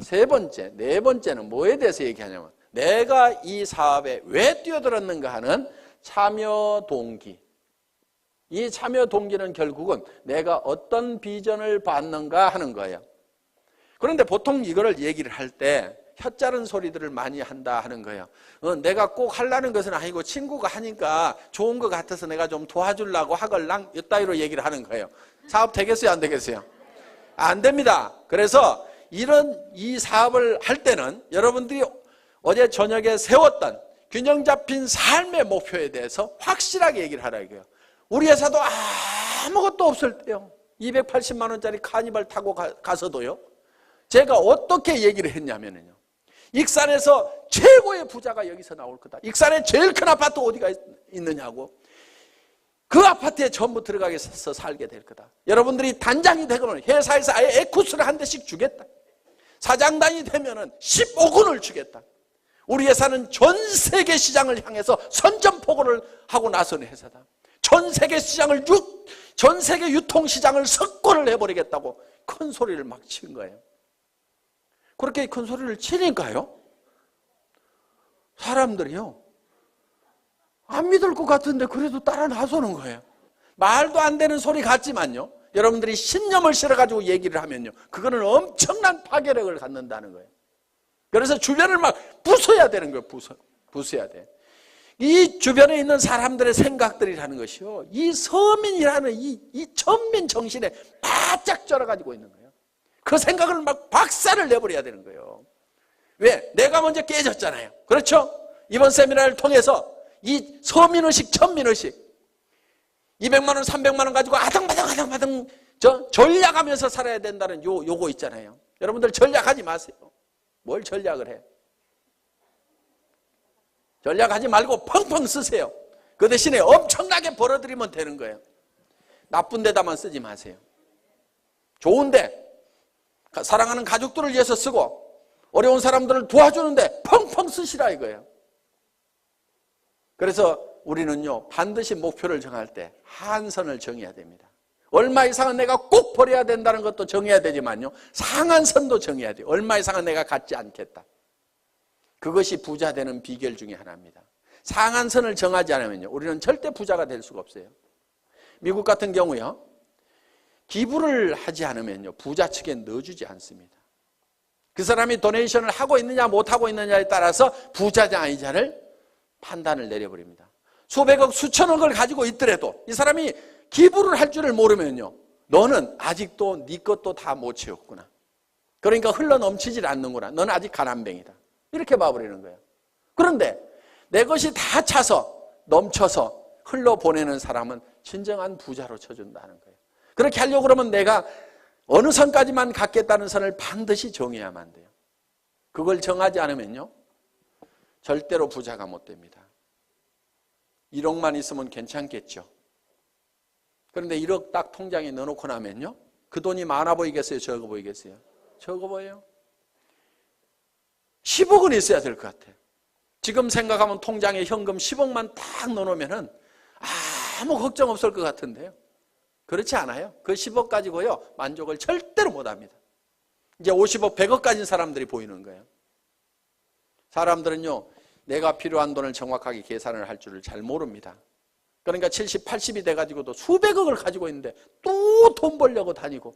네 번째는 뭐에 대해서 얘기하냐면 내가 이 사업에 왜 뛰어들었는가 하는 참여 동기. 이 참여 동기는 결국은 내가 어떤 비전을 받는가 하는 거예요. 그런데 보통 이거를 얘기를 할 때 혀짜른 소리들을 많이 한다 하는 거예요. 내가 꼭 하려는 것은 아니고 친구가 하니까 좋은 것 같아서 내가 좀 도와주려고 하걸랑 이따위로 얘기를 하는 거예요. 사업 되겠어요, 안 되겠어요? 안 됩니다. 그래서 이 사업을 할 때는 여러분들이 어제 저녁에 세웠던 균형 잡힌 삶의 목표에 대해서 확실하게 얘기를 하라 이거예요. 우리 회사도 아무것도 없을 때요, 280만 원짜리 카니발 타고 가서도요, 제가 어떻게 얘기를 했냐면요, 익산에서 최고의 부자가 여기서 나올 거다. 익산에 제일 큰 아파트 어디가 있느냐고. 그 아파트에 전부 들어가서 살게 될 거다. 여러분들이 단장이 되거나 회사에서 아예 에쿠스를 한 대씩 주겠다. 사장단이 되면은 15군을 주겠다. 우리 회사는 전 세계 시장을 향해서 선전포고를 하고 나선 회사다. 전 세계 시장을 전 세계 유통 시장을 석권을 해버리겠다고 큰 소리를 막 친 거예요. 그렇게 큰 소리를 치니까요, 사람들이요, 안 믿을 것 같은데 그래도 따라 나서는 거예요. 말도 안 되는 소리 같지만요, 여러분들이 신념을 실어가지고 얘기를 하면요, 그거는 엄청난 파괴력을 갖는다는 거예요. 그래서 주변을 막 부숴야 되는 거예요. 부숴야 돼. 이 주변에 있는 사람들의 생각들이라는 것이요, 이 서민이라는 이 천민 정신에 바짝 쩔어가지고 있는 거예요. 그 생각을 막 박살을 내버려야 되는 거예요. 왜? 내가 먼저 깨졌잖아요. 그렇죠? 이번 세미나를 통해서 이 서민의식, 천민의식, 200만 원, 300만 원 가지고 아등바등 전략하면서 살아야 된다는 요거 있잖아요. 여러분들 전략하지 마세요. 뭘 전략을 해? 전략하지 말고 펑펑 쓰세요. 그 대신에 엄청나게 벌어들이면 되는 거예요. 나쁜 데다만 쓰지 마세요. 좋은데, 사랑하는 가족들을 위해서 쓰고 어려운 사람들을 도와주는데 펑펑 쓰시라 이거예요. 그래서 우리는요, 반드시 목표를 정할 때 한선을 정해야 됩니다. 얼마 이상은 내가 꼭 버려야 된다는 것도 정해야 되지만요, 상한선도 정해야 돼요. 얼마 이상은 내가 갖지 않겠다. 그것이 부자 되는 비결 중에 하나입니다. 상한선을 정하지 않으면요, 우리는 절대 부자가 될 수가 없어요. 미국 같은 경우요, 기부를 하지 않으면요, 부자 측에 넣어주지 않습니다. 그 사람이 도네이션을 하고 있느냐 못하고 있느냐에 따라서 부자냐 아니냐를 판단을 내려버립니다. 수백억 수천억을 가지고 있더라도 이 사람이 기부를 할 줄을 모르면요, 너는 아직도 네 것도 다 못 채웠구나. 그러니까 흘러넘치질 않는구나. 너는 아직 가난뱅이다. 이렇게 봐버리는 거예요. 그런데 내 것이 다 차서 넘쳐서 흘러보내는 사람은 진정한 부자로 쳐준다는 거예요. 그렇게 하려고 그러면 내가 어느 선까지만 갖겠다는 선을 반드시 정해야만 돼요. 그걸 정하지 않으면요, 절대로 부자가 못 됩니다. 1억만 있으면 괜찮겠죠. 그런데 1억 딱 통장에 넣어놓고 나면요, 그 돈이 많아 보이겠어요? 적어 보이겠어요? 적어 보여요. 10억은 있어야 될 것 같아요. 지금 생각하면 통장에 현금 10억만 딱 넣어놓으면 아무 걱정 없을 것 같은데요. 그렇지 않아요. 그 10억 가지고요, 만족을 절대로 못합니다. 이제 50억, 100억 가진 사람들이 보이는 거예요. 사람들은요, 내가 필요한 돈을 정확하게 계산을 할 줄을 잘 모릅니다. 그러니까 70, 80이 돼가지고도 수백억을 가지고 있는데 또 돈 벌려고 다니고,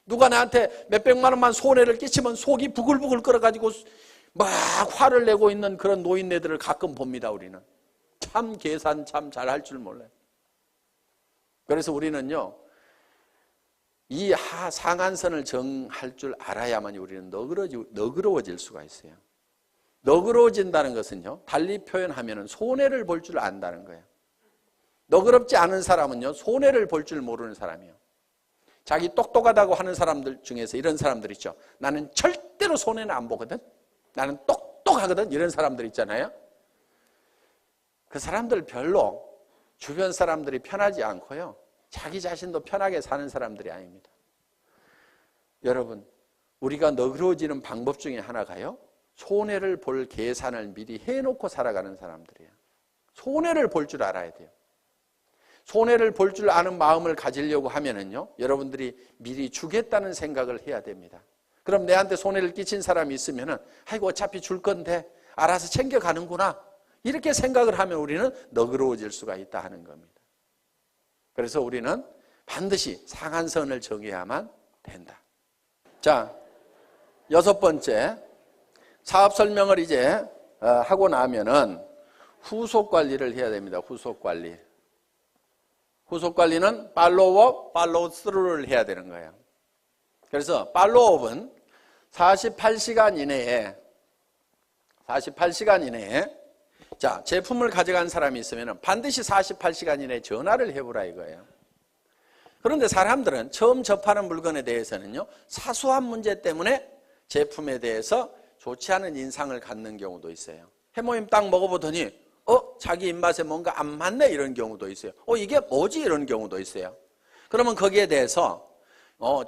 누가 나한테 몇백만 원만 손해를 끼치면 속이 부글부글 끓어가지고 막 화를 내고 있는 그런 노인네들을 가끔 봅니다. 우리는 참 계산 참 잘 할 줄 몰라요. 그래서 우리는요, 이 상한선을 정할 줄 알아야만 우리는 너그러워질 수가 있어요. 너그러워진다는 것은요, 달리 표현하면 손해를 볼 줄 안다는 거예요. 너그럽지 않은 사람은요, 손해를 볼 줄 모르는 사람이에요. 자기 똑똑하다고 하는 사람들 중에서 이런 사람들 있죠. 나는 절대로 손해는 안 보거든, 나는 똑똑하거든, 이런 사람들 있잖아요. 그 사람들 별로 주변 사람들이 편하지 않고요, 자기 자신도 편하게 사는 사람들이 아닙니다. 여러분, 우리가 너그러워지는 방법 중에 하나가요, 손해를 볼 계산을 미리 해놓고 살아가는 사람들이에요. 손해를 볼 줄 알아야 돼요. 손해를 볼 줄 아는 마음을 가지려고 하면은요, 여러분들이 미리 주겠다는 생각을 해야 됩니다. 그럼 내한테 손해를 끼친 사람이 있으면은, 아이고 어차피 줄 건데 알아서 챙겨가는구나, 이렇게 생각을 하면 우리는 너그러워질 수가 있다 하는 겁니다. 그래서 우리는 반드시 상한선을 정해야만 된다. 자, 6번째, 사업 설명을 이제 하고 나면은 후속 관리를 해야 됩니다. 후속 관리. 후속 관리는 팔로우업, 팔로우 스루를 해야 되는 거예요. 그래서 팔로우업은 48시간 이내에 자, 제품을 가져간 사람이 있으면 반드시 48시간 이내에 전화를 해보라 이거예요. 그런데 사람들은 처음 접하는 물건에 대해서는요, 사소한 문제 때문에 제품에 대해서 좋지 않은 인상을 갖는 경우도 있어요. 해모임 딱 먹어보더니 자기 입맛에 뭔가 안 맞네 이런 경우도 있어요. 이게 뭐지 이런 경우도 있어요. 그러면 거기에 대해서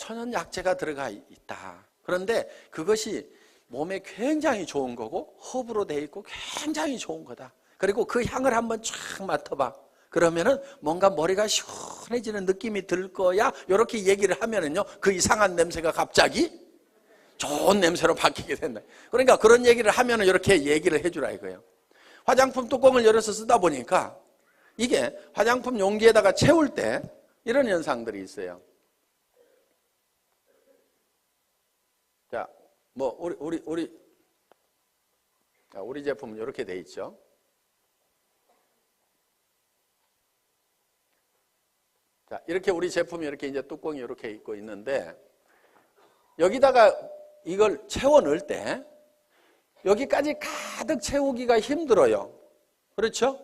천연약재가 들어가 있다. 그런데 그것이 몸에 굉장히 좋은 거고 허브로 돼 있고 굉장히 좋은 거다. 그리고 그 향을 한번 쫙 맡아봐. 그러면은 뭔가 머리가 시원해지는 느낌이 들 거야. 이렇게 얘기를 하면은요, 그 이상한 냄새가 갑자기 좋은 냄새로 바뀌게 된다. 그러니까 그런 얘기를 하면은 이렇게 얘기를 해주라 이거예요. 화장품 뚜껑을 열어서 쓰다 보니까 이게 화장품 용기에다가 채울 때 이런 현상들이 있어요. 자, 뭐 우리 제품은 이렇게 돼 있죠. 자, 이렇게 우리 제품이 이렇게 이제 뚜껑이 이렇게 있고 있는데 여기다가 이걸 채워 넣을 때 여기까지 가득 채우기가 힘들어요. 그렇죠?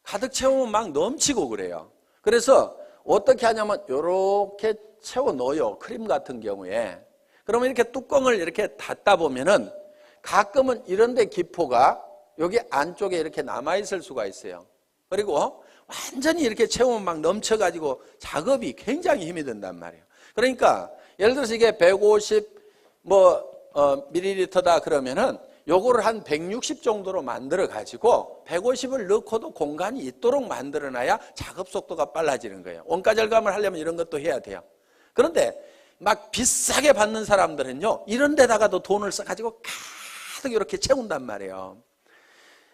가득 채우면 막 넘치고 그래요. 그래서 어떻게 하냐면 이렇게 채워 넣어요. 크림 같은 경우에. 그러면 이렇게 뚜껑을 이렇게 닫다 보면은 가끔은 이런 데 기포가 여기 안쪽에 이렇게 남아있을 수가 있어요. 그리고 완전히 이렇게 채우면 막 넘쳐가지고 작업이 굉장히 힘이 든단 말이에요. 그러니까 예를 들어서 이게 150 밀리리터다 그러면은 요거를 한 160 정도로 만들어 가지고 150을 넣고도 공간이 있도록 만들어 놔야 작업 속도가 빨라지는 거예요. 원가 절감을 하려면 이런 것도 해야 돼요. 그런데 막 비싸게 받는 사람들은요, 이런 데다가도 돈을 써가지고 가득 이렇게 채운단 말이에요.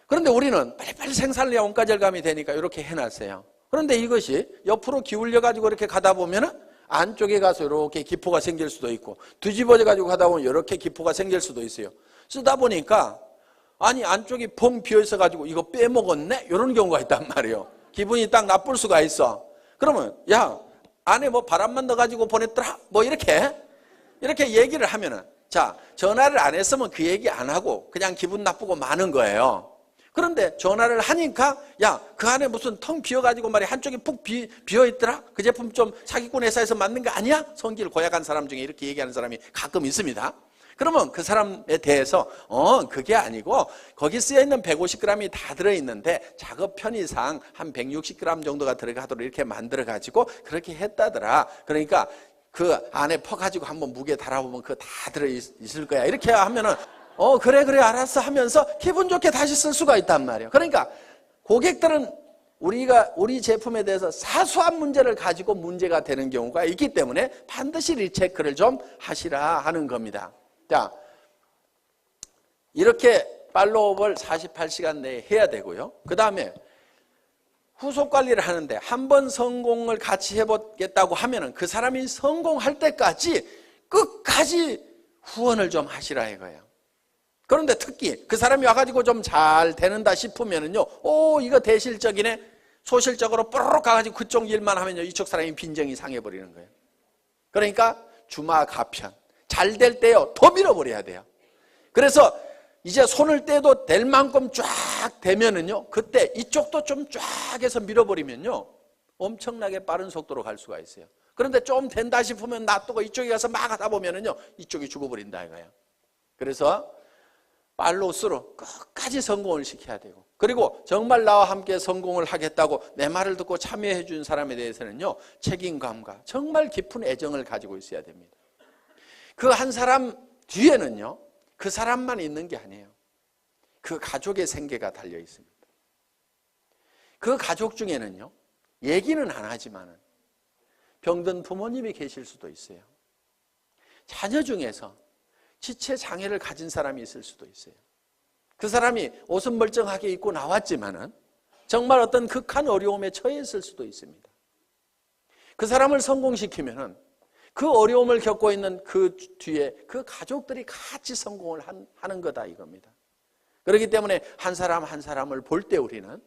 그런데 우리는 빨리빨리 생산을 해야 원가 절감이 되니까 이렇게 해놨어요. 그런데 이것이 옆으로 기울여가지고 이렇게 가다 보면은 안쪽에 가서 이렇게 기포가 생길 수도 있고, 뒤집어져가지고 가다 보면 이렇게 기포가 생길 수도 있어요. 쓰다 보니까 아니 안쪽이 펑 비어 있어가지고 이거 빼먹었네? 이런 경우가 있단 말이에요. 기분이 딱 나쁠 수가 있어. 그러면 야 안에 뭐 바람만 넣어가지고 보냈더라? 뭐 이렇게 얘기를 하면은, 자, 전화를 안 했으면 그 얘기 안 하고 그냥 기분 나쁘고 마는 거예요. 그런데 전화를 하니까 야, 그 안에 무슨 텅 비어가지고 말이야 한쪽이 푹 비어있더라? 그 제품 좀 사기꾼 회사에서 만든 거 아니야? 성질 고약한 사람 중에 이렇게 얘기하는 사람이 가끔 있습니다. 그러면 그 사람에 대해서 그게 아니고 거기 쓰여있는 150g이 다 들어있는데 작업 편의상 한 160g 정도가 들어가도록 이렇게 만들어가지고 그렇게 했다더라. 그러니까 그 안에 퍼가지고 한번 무게 달아보면 그거 다 들어있을 거야. 이렇게 하면은 그래 알았어 하면서 기분 좋게 다시 쓸 수가 있단 말이에요. 그러니까 고객들은 우리 제품에 대해서 사소한 문제를 가지고 문제가 되는 경우가 있기 때문에 반드시 리체크를 좀 하시라 하는 겁니다. 자, 이렇게 팔로우업을 48시간 내에 해야 되고요. 그 다음에 후속 관리를 하는데 한 번 성공을 같이 해보겠다고 하면은 그 사람이 성공할 때까지 끝까지 후원을 좀 하시라 이거예요. 그런데 특히 그 사람이 와가지고 좀 잘 되는다 싶으면은요, 이거 대실적이네. 소실적으로 뽀로록 가가지고 그쪽 일만 하면요, 이쪽 사람이 빈정이 상해버리는 거예요. 그러니까 주마가편. 잘 될 때요, 더 밀어버려야 돼요. 그래서 이제 손을 떼도 될 만큼 쫙 되면은요, 그때 이쪽도 좀 쫙 해서 밀어버리면요, 엄청나게 빠른 속도로 갈 수가 있어요. 그런데 좀 된다 싶으면 놔두고 이쪽에 가서 막 하다 보면은요, 이쪽이 죽어버린다 이거예요. 그래서 팔로우스루 끝까지 성공을 시켜야 되고, 그리고 정말 나와 함께 성공을 하겠다고 내 말을 듣고 참여해 준 사람에 대해서는요, 책임감과 정말 깊은 애정을 가지고 있어야 됩니다. 그 한 사람 뒤에는요, 그 사람만 있는 게 아니에요. 그 가족의 생계가 달려 있습니다. 그 가족 중에는요, 얘기는 안 하지만은 병든 부모님이 계실 수도 있어요. 자녀 중에서 지체 장애를 가진 사람이 있을 수도 있어요. 그 사람이 옷은 멀쩡하게 입고 나왔지만은 정말 어떤 극한 어려움에 처해 있을 수도 있습니다. 그 사람을 성공시키면은 그 어려움을 겪고 있는 그 뒤에 그 가족들이 같이 성공을 하는 거다 이겁니다. 그렇기 때문에 한 사람 한 사람을 볼 때 우리는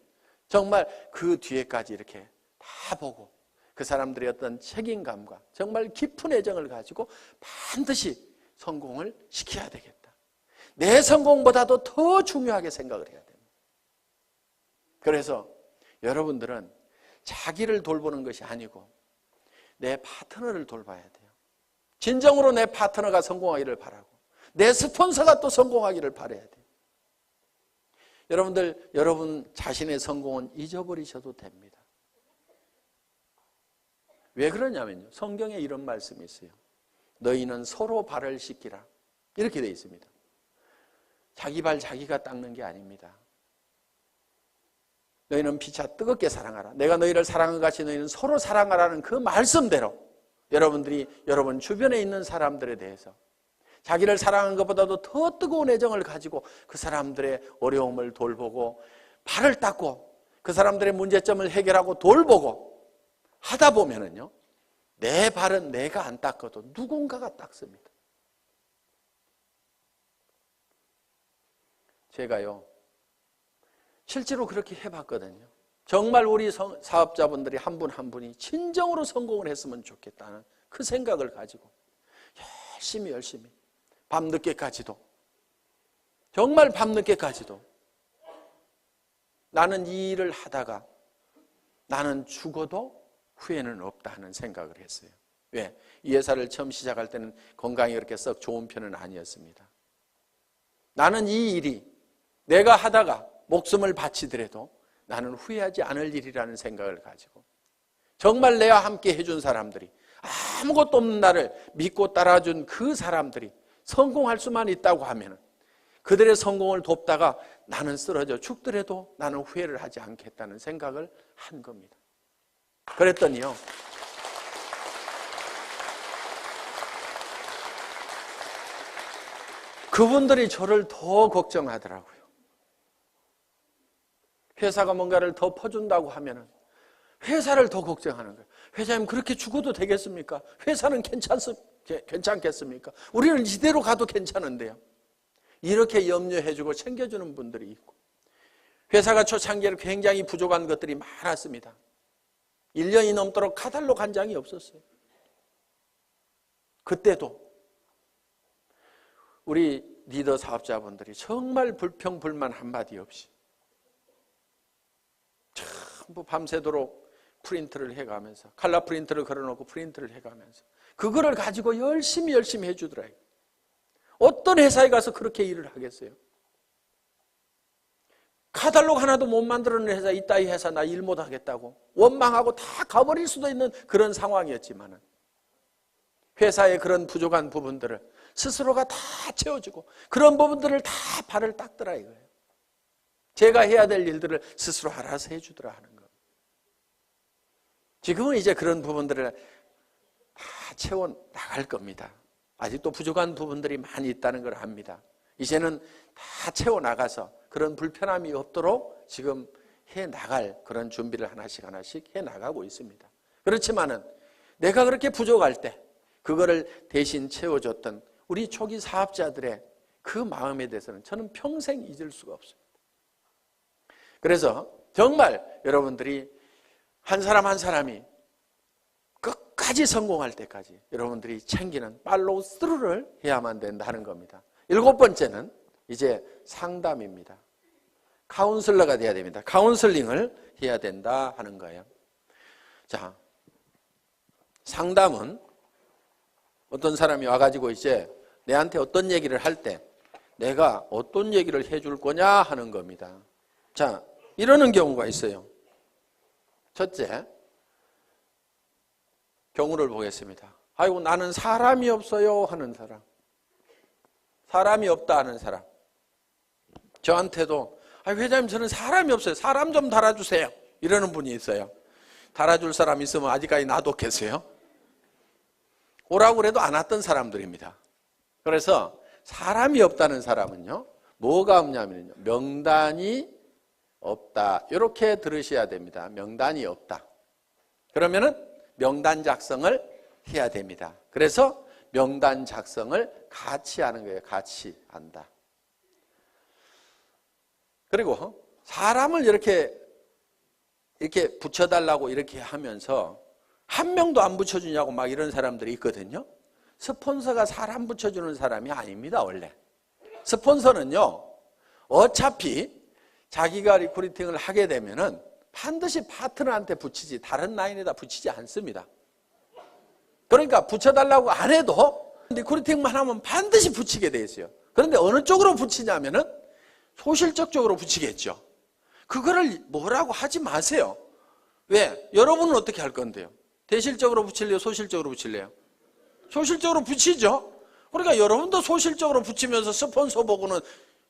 정말 그 뒤에까지 이렇게 다 보고 그 사람들의 어떤 책임감과 정말 깊은 애정을 가지고 반드시 성공을 시켜야 되겠다. 내 성공보다도 더 중요하게 생각을 해야 됩니다. 그래서 여러분들은 자기를 돌보는 것이 아니고 내 파트너를 돌봐야 돼요. 진정으로 내 파트너가 성공하기를 바라고 내 스폰서가 또 성공하기를 바라야 돼요. 여러분들, 여러분 자신의 성공은 잊어버리셔도 됩니다. 왜 그러냐면요, 성경에 이런 말씀이 있어요. 너희는 서로 발을 씻기라, 이렇게 되어 있습니다. 자기 발 자기가 닦는 게 아닙니다. 너희는 피차 뜨겁게 사랑하라. 내가 너희를 사랑한 같이 너희는 서로 사랑하라는 그 말씀대로 여러분들이 여러분 주변에 있는 사람들에 대해서 자기를 사랑하는 것보다도 더 뜨거운 애정을 가지고 그 사람들의 어려움을 돌보고 발을 닦고 그 사람들의 문제점을 해결하고 돌보고 하다 보면은요, 내 발은 내가 안 닦아도 누군가가 닦습니다. 제가요, 실제로 그렇게 해봤거든요. 정말 우리 사업자분들이 한 분 한 분이 진정으로 성공을 했으면 좋겠다는 그 생각을 가지고 열심히 밤늦게까지도, 정말 밤늦게까지도 나는 이 일을 하다가 나는 죽어도 후회는 없다 하는 생각을 했어요. 왜? 이 회사를 처음 시작할 때는 건강이 그렇게 썩 좋은 편은 아니었습니다. 나는 이 일이 내가 하다가 목숨을 바치더라도 나는 후회하지 않을 일이라는 생각을 가지고 정말 내와 함께 해준 사람들이, 아무것도 없는 나를 믿고 따라준 그 사람들이 성공할 수만 있다고 하면 그들의 성공을 돕다가 나는 쓰러져 죽더라도 나는 후회를 하지 않겠다는 생각을 한 겁니다. 그랬더니요, 그분들이 저를 더 걱정하더라고요. 회사가 뭔가를 더 퍼준다고 하면은 회사를 더 걱정하는 거예요. 회장님, 그렇게 죽어도 되겠습니까? 회사는 괜찮겠습니까? 우리는 이대로 가도 괜찮은데요. 이렇게 염려해주고 챙겨주는 분들이 있고, 회사가 초창기에 굉장히 부족한 것들이 많았습니다. 1년이 넘도록 카탈로그 한 장이 없었어요. 그때도 우리 리더 사업자분들이 정말 불평불만 한마디 없이 전부 밤새도록 프린트를 해가면서, 칼라 프린트를 걸어놓고 프린트를 해가면서 그거를 가지고 열심히 해주더라고요. 어떤 회사에 가서 그렇게 일을 하겠어요? 카탈로그 하나도 못 만들어낸 회사, 이따위 회사 나 일 못하겠다고 원망하고 다 가버릴 수도 있는 그런 상황이었지만은, 회사의 그런 부족한 부분들을 스스로가 다 채워주고 그런 부분들을 다 발을 닦더라 이거예요. 제가 해야 될 일들을 스스로 알아서 해주더라 하는 거. 지금은 이제 그런 부분들을 다 채워 나갈 겁니다. 아직도 부족한 부분들이 많이 있다는 걸 압니다. 이제는 다 채워 나가서 그런 불편함이 없도록 지금 해 나갈 그런 준비를 하나씩 해 나가고 있습니다. 그렇지만은 내가 그렇게 부족할 때 그거를 대신 채워줬던 우리 초기 사업자들의 그 마음에 대해서는 저는 평생 잊을 수가 없습니다. 그래서 정말 여러분들이 한 사람 한 사람이 끝까지 성공할 때까지 여러분들이 챙기는 팔로우 스루를 해야만 된다는 겁니다. 7번째는 이제 상담입니다. 카운슬러가 돼야 됩니다. 카운슬링을 해야 된다 하는 거예요. 자, 상담은 어떤 사람이 와가지고 이제 내한테 어떤 얘기를 할 때 내가 어떤 얘기를 해줄 거냐 하는 겁니다. 자, 이러는 경우가 있어요. 첫째, 경우를 보겠습니다. 아이고, 나는 사람이 없어요 하는 사람, 사람이 없다 하는 사람. 저한테도 회장님, 저는 사람이 없어요, 사람 좀 달아주세요, 이러는 분이 있어요. 달아줄 사람 있으면 아직까지 놔뒀겠어요? 오라고 그래도 안 왔던 사람들입니다. 그래서 사람이 없다는 사람은요, 뭐가 없냐면요, 명단이 없다, 이렇게 들으셔야 됩니다. 명단이 없다. 그러면은 명단 작성을 해야 됩니다. 그래서 명단 작성을 같이 하는 거예요. 같이 한다. 그리고 사람을 이렇게 붙여달라고 이렇게 하면서 한 명도 안 붙여주냐고 막 이런 사람들이 있거든요. 스폰서가 사람 붙여주는 사람이 아닙니다. 원래 스폰서는요, 어차피 자기가 리크루팅을 하게 되면은 반드시 파트너한테 붙이지 다른 라인에다 붙이지 않습니다. 그러니까 붙여달라고 안 해도 리크루팅만 하면 반드시 붙이게 돼 있어요. 그런데 어느 쪽으로 붙이냐면은 소실적 쪽으로 붙이겠죠. 그거를 뭐라고 하지 마세요. 왜? 여러분은 어떻게 할 건데요? 대실적으로 붙일래요? 소실적으로 붙일래요? 소실적으로 붙이죠. 그러니까 여러분도 소실적으로 붙이면서 스폰서 보고는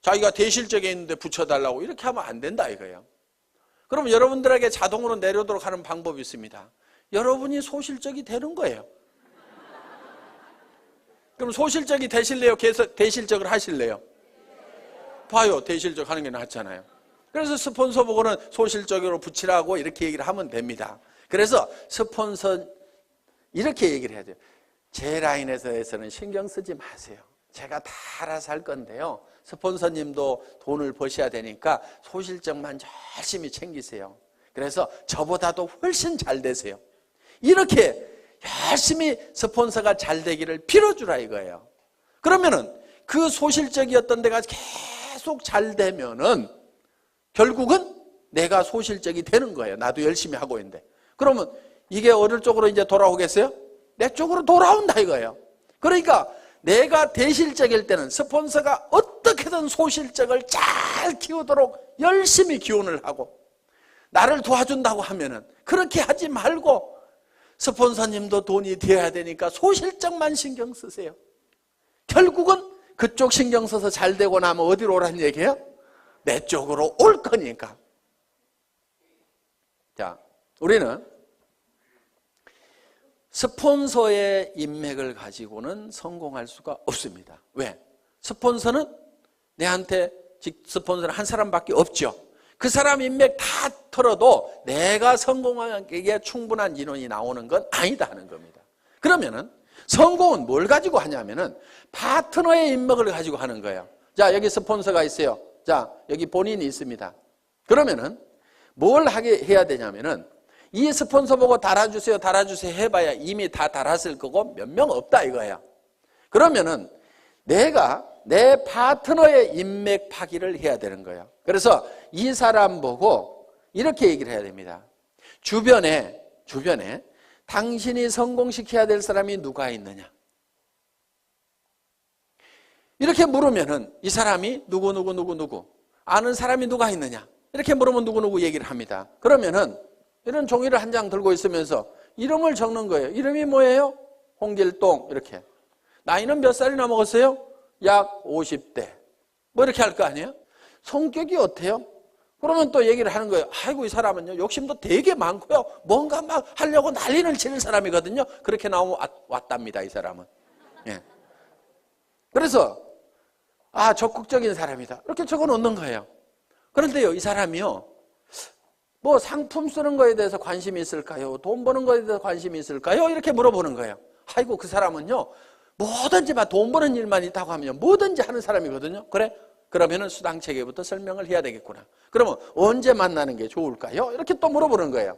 자기가 대실적에 있는데 붙여달라고 이렇게 하면 안 된다 이거예요. 그럼 여러분들에게 자동으로 내려오도록 하는 방법이 있습니다. 여러분이 소실적이 되는 거예요. 그럼 소실적이 되실래요? 대실적을 하실래요? 봐요. 대실적 하는 게 낫잖아요. 그래서 스폰서 보고는 소실적으로 붙이라고 이렇게 얘기를 하면 됩니다. 그래서 스폰서 이렇게 얘기를 해야 돼요. 제 라인에서는 신경 쓰지 마세요. 제가 다 알아서 할 건데요. 스폰서님도 돈을 버셔야 되니까 소실적만 열심히 챙기세요. 그래서 저보다도 훨씬 잘 되세요. 이렇게 열심히 스폰서가 잘 되기를 빌어주라 이거예요. 그러면은 그 소실적이었던 데가 계속 잘 되면은 결국은 내가 소실적이 되는 거예요. 나도 열심히 하고 있는데. 그러면 이게 어느 쪽으로 이제 돌아오겠어요? 내 쪽으로 돌아온다 이거예요. 그러니까 내가 대실적일 때는 스폰서가 어떻게든 소실적을 잘 키우도록 열심히 기원을 하고 나를 도와준다고 하면은 그렇게 하지 말고 스폰서님도 돈이 되어야 되니까 소실적만 신경 쓰세요. 결국은 그쪽 신경 써서 잘 되고 나면 어디로 오라는 얘기예요? 내 쪽으로 올 거니까. 자, 우리는 스폰서의 인맥을 가지고는 성공할 수가 없습니다. 왜? 스폰서는 내한테 스폰서는 한 사람밖에 없죠. 그 사람 인맥 다 털어도 내가 성공하기에 충분한 인원이 나오는 건 아니다 하는 겁니다. 그러면은 성공은 뭘 가지고 하냐면은 파트너의 인맥을 가지고 하는 거예요. 자, 여기 스폰서가 있어요. 자, 여기 본인이 있습니다. 그러면은 뭘 해야 되냐면은 이 스폰서 보고 달아주세요 해봐야 이미 다 달았을 거고 몇 명 없다 이거예요. 그러면은 내가 내 파트너의 인맥 파기를 해야 되는 거예요. 그래서 이 사람 보고 이렇게 얘기를 해야 됩니다. 주변에 당신이 성공시켜야 될 사람이 누가 있느냐? 이렇게 물으면은 이 사람이 누구 아는 사람이 누가 있느냐? 이렇게 물으면 누구 얘기를 합니다. 그러면은 이런 종이를 한 장 들고 있으면서 이름을 적는 거예요. 이름이 뭐예요? 홍길동 이렇게. 나이는 몇 살이나 먹었어요? 약 50대. 뭐 이렇게 할 거 아니에요? 성격이 어때요? 그러면 또 얘기를 하는 거예요. 아이고 이 사람은요 욕심도 되게 많고요. 뭔가 막 하려고 난리를 치는 사람이거든요. 그렇게 나오면 왔답니다 이 사람은. 예. 그래서 적극적인 사람이다. 이렇게 적어 놓는 거예요. 그런데요 이 사람이요. 뭐 상품 쓰는 거에 대해서 관심이 있을까요? 돈 버는 거에 대해서 관심이 있을까요? 이렇게 물어보는 거예요. 아이고 그 사람은요 뭐든지 막 돈 버는 일만 있다고 하면 뭐든지 하는 사람이거든요. 그래? 그러면은 수당 체계부터 설명을 해야 되겠구나. 그러면 언제 만나는 게 좋을까요? 이렇게 또 물어보는 거예요.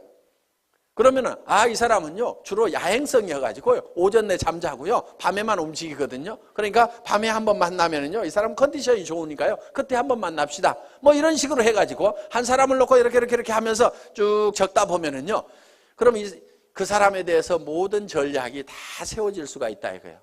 그러면은 이 사람은요 주로 야행성이어가지고요 오전 내 잠자고요 밤에만 움직이거든요. 그러니까 밤에 한번 만나면은요 이 사람 컨디션이 좋으니까요 그때 한번 만납시다. 뭐 이런 식으로 해가지고 한 사람을 놓고 이렇게 하면서 쭉 적다 보면은요 그럼 그 사람에 대해서 모든 전략이 다 세워질 수가 있다 이거예요.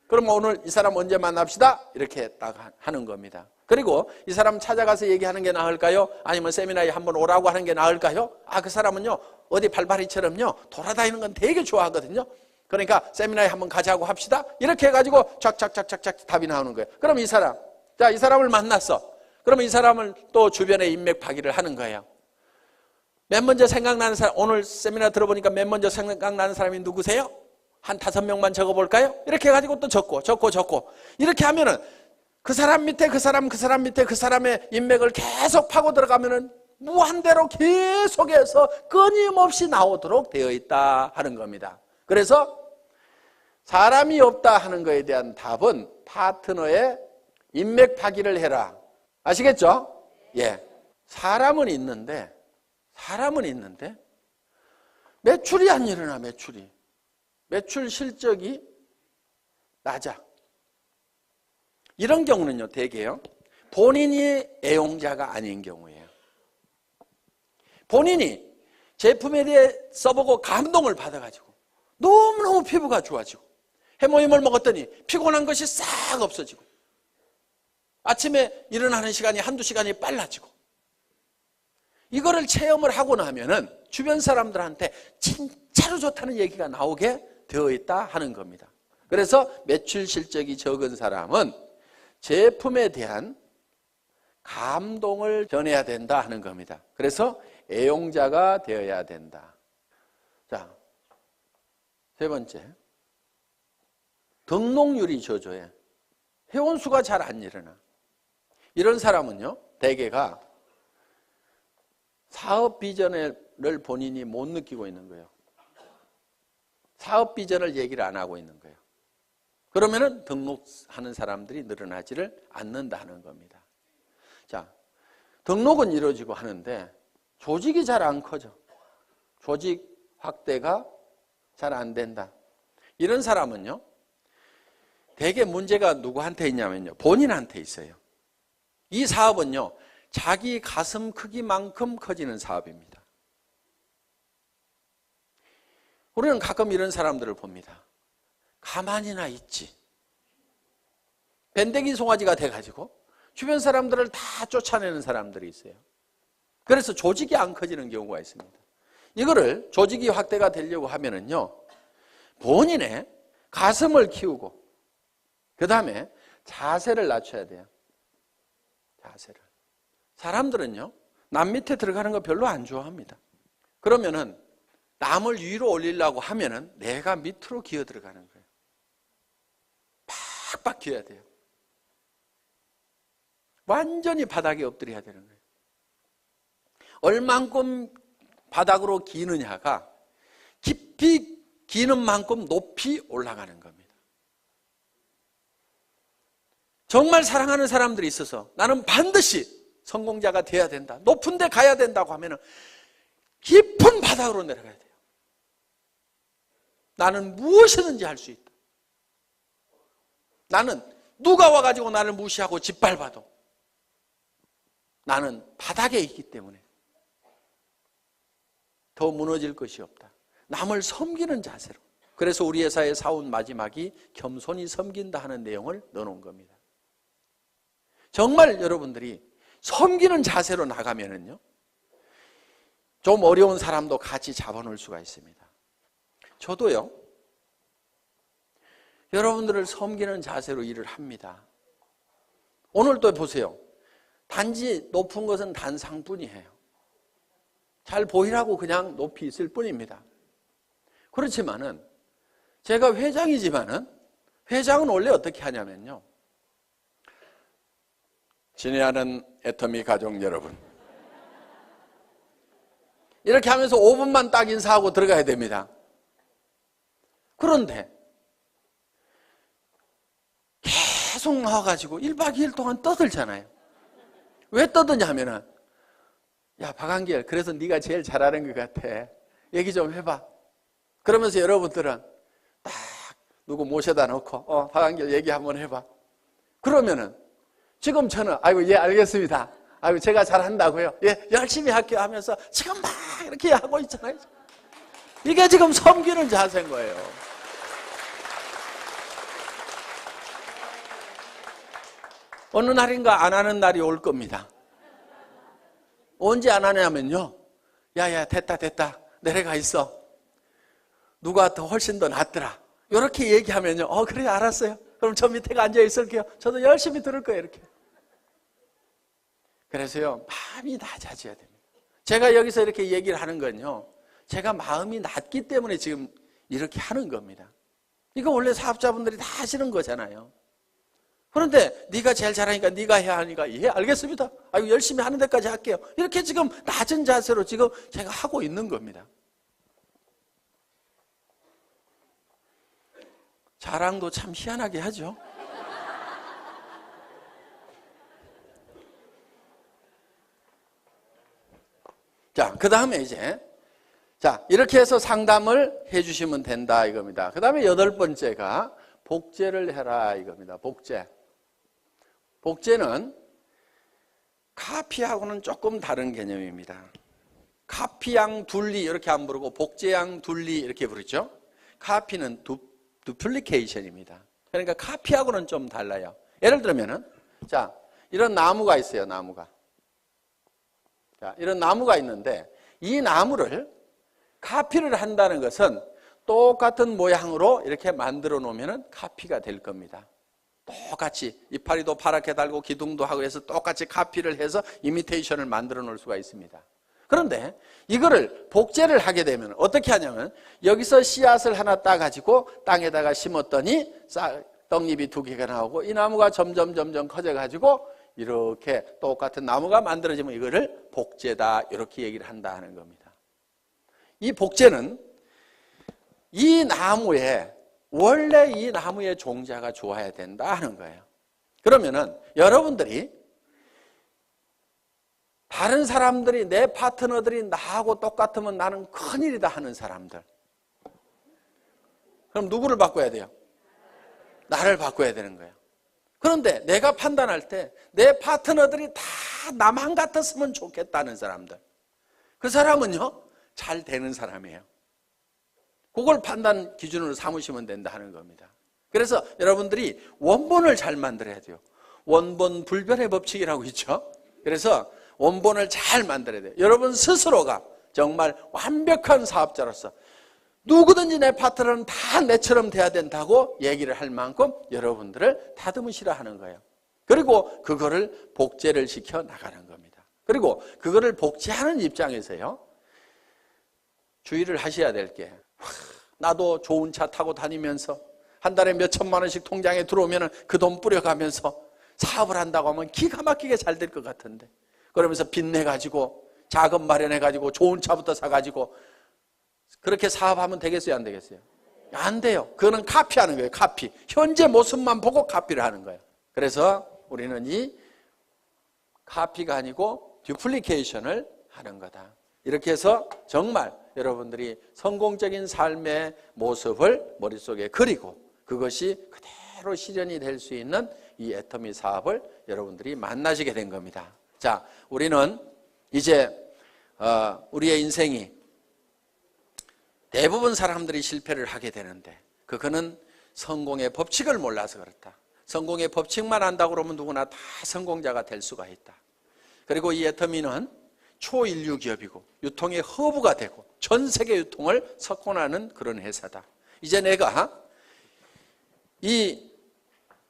그럼 오늘 이 사람 언제 만납시다? 이렇게 딱 하는 겁니다. 그리고 이 사람 찾아가서 얘기하는 게 나을까요? 아니면 세미나에 한번 오라고 하는 게 나을까요? 그 사람은요 어디 발바리처럼요 돌아다니는 건 되게 좋아하거든요. 그러니까 세미나에 한번 가자고 합시다. 이렇게 해가지고 쫙쫙쫙쫙 답이 나오는 거예요. 그럼 이 사람을 만났어. 그러면 이 사람을 또 주변에 인맥 파기를 하는 거예요. 맨 먼저 생각나는 사람, 오늘 세미나 들어보니까 맨 먼저 생각나는 사람이 누구세요? 한 5명만 적어볼까요? 이렇게 해가지고 또 적고 이렇게 하면은 그 사람 밑에 그 사람의 인맥을 계속 파고 들어가면은 무한대로 계속해서 끊임없이 나오도록 되어 있다 하는 겁니다. 그래서 사람이 없다 하는 것에 대한 답은 파트너의 인맥 파기를 해라. 아시겠죠? 예. 사람은 있는데 매출이 안 일어나. 매출 실적이 낮아. 이런 경우는요, 대개요, 본인이 애용자가 아닌 경우예요. 본인이 제품에 대해 써보고 감동을 받아가지고 너무너무 피부가 좋아지고 해모임을 먹었더니 피곤한 것이 싹 없어지고 아침에 일어나는 시간이 한두 시간이 빨라지고, 이거를 체험을 하고 나면은 주변 사람들한테 진짜로 좋다는 얘기가 나오게 되어 있다 하는 겁니다. 그래서 매출 실적이 적은 사람은 제품에 대한 감동을 전해야 된다 하는 겁니다. 그래서 애용자가 되어야 된다. 자, 세 번째, 등록률이 저조해. 회원수가 잘 안 일어나. 이런 사람은요, 대개가 사업 비전을 본인이 못 느끼고 있는 거예요. 사업 비전을 얘기를 안 하고 있는 거예요. 그러면은 등록하는 사람들이 늘어나지를 않는다는 겁니다. 자, 등록은 이루어지고 하는데 조직이 잘 안 커져. 조직 확대가 잘 안 된다. 이런 사람은요, 대개 문제가 누구한테 있냐면요, 본인한테 있어요. 이 사업은요, 자기 가슴 크기만큼 커지는 사업입니다. 우리는 가끔 이런 사람들을 봅니다. 가만히나 있지. 밴댕이 송아지가 돼가지고 주변 사람들을 다 쫓아내는 사람들이 있어요. 그래서 조직이 안 커지는 경우가 있습니다. 이거를 조직이 확대가 되려고 하면은요, 본인의 가슴을 키우고 그 다음에 자세를 낮춰야 돼요. 자세를. 사람들은요, 남 밑에 들어가는 거 별로 안 좋아합니다. 그러면은 남을 위로 올리려고 하면은 내가 밑으로 기어 들어가는 거예요. 팍팍 기어야 돼요. 완전히 바닥에 엎드려야 되는 거예요. 얼만큼 바닥으로 기느냐가 깊이 기는 만큼 높이 올라가는 겁니다. 정말 사랑하는 사람들이 있어서 나는 반드시 성공자가 돼야 된다, 높은 데 가야 된다고 하면 깊은 바닥으로 내려가야 돼요. 나는 무엇이든지 할 수 있다. 나는 누가 와가지고 나를 무시하고 짓밟아도 나는 바닥에 있기 때문에 더 무너질 것이 없다. 남을 섬기는 자세로. 그래서 우리 회사의 사원 마지막이 겸손히 섬긴다 하는 내용을 넣어놓은 겁니다. 정말 여러분들이 섬기는 자세로 나가면은요, 좀 어려운 사람도 같이 잡아놓을 수가 있습니다. 저도요, 여러분들을 섬기는 자세로 일을 합니다. 오늘도 보세요. 단지 높은 것은 단상뿐이에요. 잘 보이라고 그냥 높이 있을 뿐입니다. 그렇지만은 제가 회장이지만은 회장은 원래 어떻게 하냐면요, 진해하는 애터미 가족 여러분, 이렇게 하면서 5분만 딱 인사하고 들어가야 됩니다. 그런데 계속 나와가지고 1박 2일 동안 떠들잖아요. 왜 떠드냐 하면은, 야 박한결, 그래서 네가 제일 잘하는 것 같아, 얘기 좀 해봐. 그러면서 여러분들은 딱 누구 모셔다 놓고 박한결 얘기 한번 해봐. 그러면은 지금 저는 아이고 예 알겠습니다, 아이고 제가 잘한다고요, 예 열심히 할게요 하면서 지금 막 이렇게 하고 있잖아요. 이게 지금 섬기는 자세인 거예요. 어느 날인가 안 하는 날이 올 겁니다. 언제 안 하냐면요, 야야 됐다 내려가 있어, 누가 더 훨씬 더 낫더라, 이렇게 얘기하면요, 그래 알았어요, 그럼 저 밑에 앉아 있을게요, 저도 열심히 들을 거예요, 이렇게. 그래서요, 마음이 낮아져야 됩니다. 제가 여기서 이렇게 얘기를 하는 건요, 제가 마음이 낮기 때문에 지금 이렇게 하는 겁니다. 이거 원래 사업자분들이 다 하시는 거잖아요. 그런데 네가 제일 잘하니까 네가 해야 하니까 예 알겠습니다. 아이고 열심히 하는 데까지 할게요. 이렇게 지금 낮은 자세로 지금 제가 하고 있는 겁니다. 자랑도 참 희한하게 하죠. 자, 그 다음에 이제 자 이렇게 해서 상담을 해주시면 된다 이겁니다. 그 다음에 8번째가 복제를 해라 이겁니다. 복제. 복제는 카피하고는 조금 다른 개념입니다. 카피양 둘리 이렇게 안 부르고 복제양 둘리 이렇게 부르죠. 카피는 두플리케이션입니다. 그러니까 카피하고는 좀 달라요. 예를 들면은 자 이런 나무가 있어요. 나무가. 자, 이런 나무가 있는데 이 나무를 카피를 한다는 것은 똑같은 모양으로 이렇게 만들어 놓으면 카피가 될 겁니다. 똑같이 이파리도 파랗게 달고 기둥도 하고 해서 똑같이 카피를 해서 이미테이션을 만들어 놓을 수가 있습니다. 그런데 이거를 복제를 하게 되면 어떻게 하냐면 여기서 씨앗을 하나 따가지고 땅에다가 심었더니 떡잎이 2개가 나오고 이 나무가 점점 커져가지고 이렇게 똑같은 나무가 만들어지면 이거를 복제다 이렇게 얘기를 한다 하는 겁니다. 이 복제는 이 나무에 원래 이 나무의 종자가 좋아야 된다 하는 거예요. 그러면은 여러분들이 다른 사람들이 내 파트너들이 나하고 똑같으면 나는 큰일이다 하는 사람들, 그럼 누구를 바꿔야 돼요? 나를 바꿔야 되는 거예요. 그런데 내가 판단할 때 내 파트너들이 다 나만 같았으면 좋겠다는 사람들, 그 사람은요 잘 되는 사람이에요. 그걸 판단 기준으로 삼으시면 된다 하는 겁니다. 그래서 여러분들이 원본을 잘 만들어야 돼요. 원본 불변의 법칙이라고 있죠. 그래서 원본을 잘 만들어야 돼요. 여러분 스스로가 정말 완벽한 사업자로서 누구든지 내 파트너는 다 내처럼 돼야 된다고 얘기를 할 만큼 여러분들을 다듬으시라 하는 거예요. 그리고 그거를 복제를 시켜 나가는 겁니다. 그리고 그거를 복제하는 입장에서요 주의를 하셔야 될 게, 나도 좋은 차 타고 다니면서 한 달에 몇 천만 원씩 통장에 들어오면 그 돈 뿌려가면서 사업을 한다고 하면 기가 막히게 잘 될 것 같은데, 그러면서 빚내가지고 자금 마련해가지고 좋은 차부터 사가지고 그렇게 사업하면 되겠어요? 안 되겠어요? 안 돼요. 그거는 카피하는 거예요. 카피. 현재 모습만 보고 카피를 하는 거예요. 그래서 우리는 이 카피가 아니고 듀플리케이션을 하는 거다. 이렇게 해서 정말 여러분들이 성공적인 삶의 모습을 머릿속에 그리고 그것이 그대로 실현이 될 수 있는 이 애터미 사업을 여러분들이 만나시게 된 겁니다. 자, 우리는 이제 우리의 인생이 대부분 사람들이 실패를 하게 되는데 그거는 성공의 법칙을 몰라서 그렇다. 성공의 법칙만 안다고 그러면 누구나 다 성공자가 될 수가 있다. 그리고 이 애터미는 초인류 기업이고 유통의 허브가 되고 전 세계 유통을 석권하는 그런 회사다. 이제 내가 이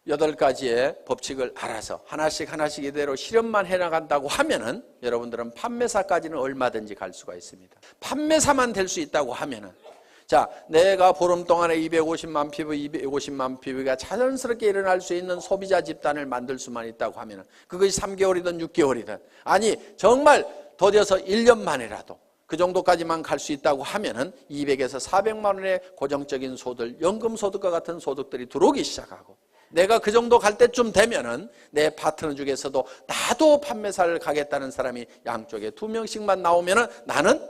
8가지의 법칙을 알아서 하나씩 이대로 실현만 해나간다고 하면은 여러분들은 판매사까지는 얼마든지 갈 수가 있습니다. 판매사만 될 수 있다고 하면은, 자, 내가 보름 동안에 250만 피부, 250만 피부가 자연스럽게 일어날 수 있는 소비자 집단을 만들 수만 있다고 하면은 그것이 3개월이든 6개월이든, 아니 정말 더뎌서 1년 만이라도 그 정도까지만 갈 수 있다고 하면은 200에서 400만 원의 고정적인 소득, 연금소득과 같은 소득들이 들어오기 시작하고, 내가 그 정도 갈 때쯤 되면은 내 파트너 중에서도 나도 판매사를 가겠다는 사람이 양쪽에 2명씩만 나오면은 나는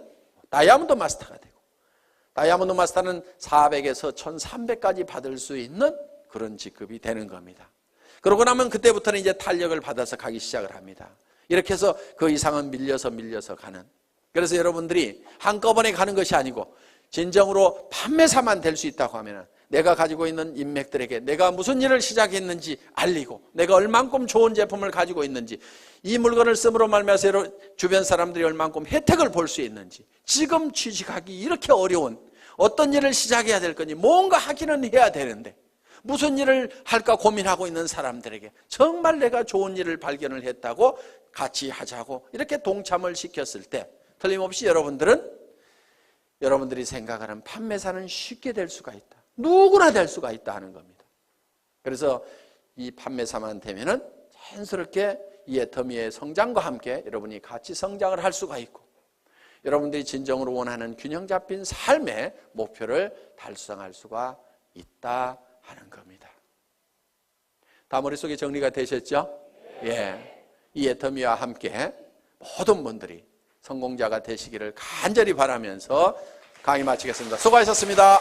다이아몬드 마스터가 되고, 다이아몬드 마스터는 400에서 1300까지 받을 수 있는 그런 직급이 되는 겁니다. 그러고 나면 그때부터는 이제 탄력을 받아서 가기 시작을 합니다. 이렇게 해서 그 이상은 밀려서 가는. 그래서 여러분들이 한꺼번에 가는 것이 아니고 진정으로 판매사만 될 수 있다고 하면 내가 가지고 있는 인맥들에게 내가 무슨 일을 시작했는지 알리고, 내가 얼만큼 좋은 제품을 가지고 있는지, 이 물건을 씀으로 말미암아 주변 사람들이 얼만큼 혜택을 볼 수 있는지, 지금 취직하기 이렇게 어려운 어떤 일을 시작해야 될 건지, 뭔가 하기는 해야 되는데 무슨 일을 할까 고민하고 있는 사람들에게 정말 내가 좋은 일을 발견을 했다고 같이 하자고 이렇게 동참을 시켰을 때 틀림없이 여러분들이 생각하는 판매사는 쉽게 될 수가 있다. 누구나 될 수가 있다 하는 겁니다. 그래서 이 판매사만 되면은 자연스럽게 이 애터미의 성장과 함께 여러분이 같이 성장을 할 수가 있고, 여러분들이 진정으로 원하는 균형 잡힌 삶의 목표를 달성할 수가 있다 하는 겁니다. 다 머릿속에 정리가 되셨죠? 예. 이 애터미와 함께 모든 분들이 성공자가 되시기를 간절히 바라면서 강의 마치겠습니다. 수고하셨습니다.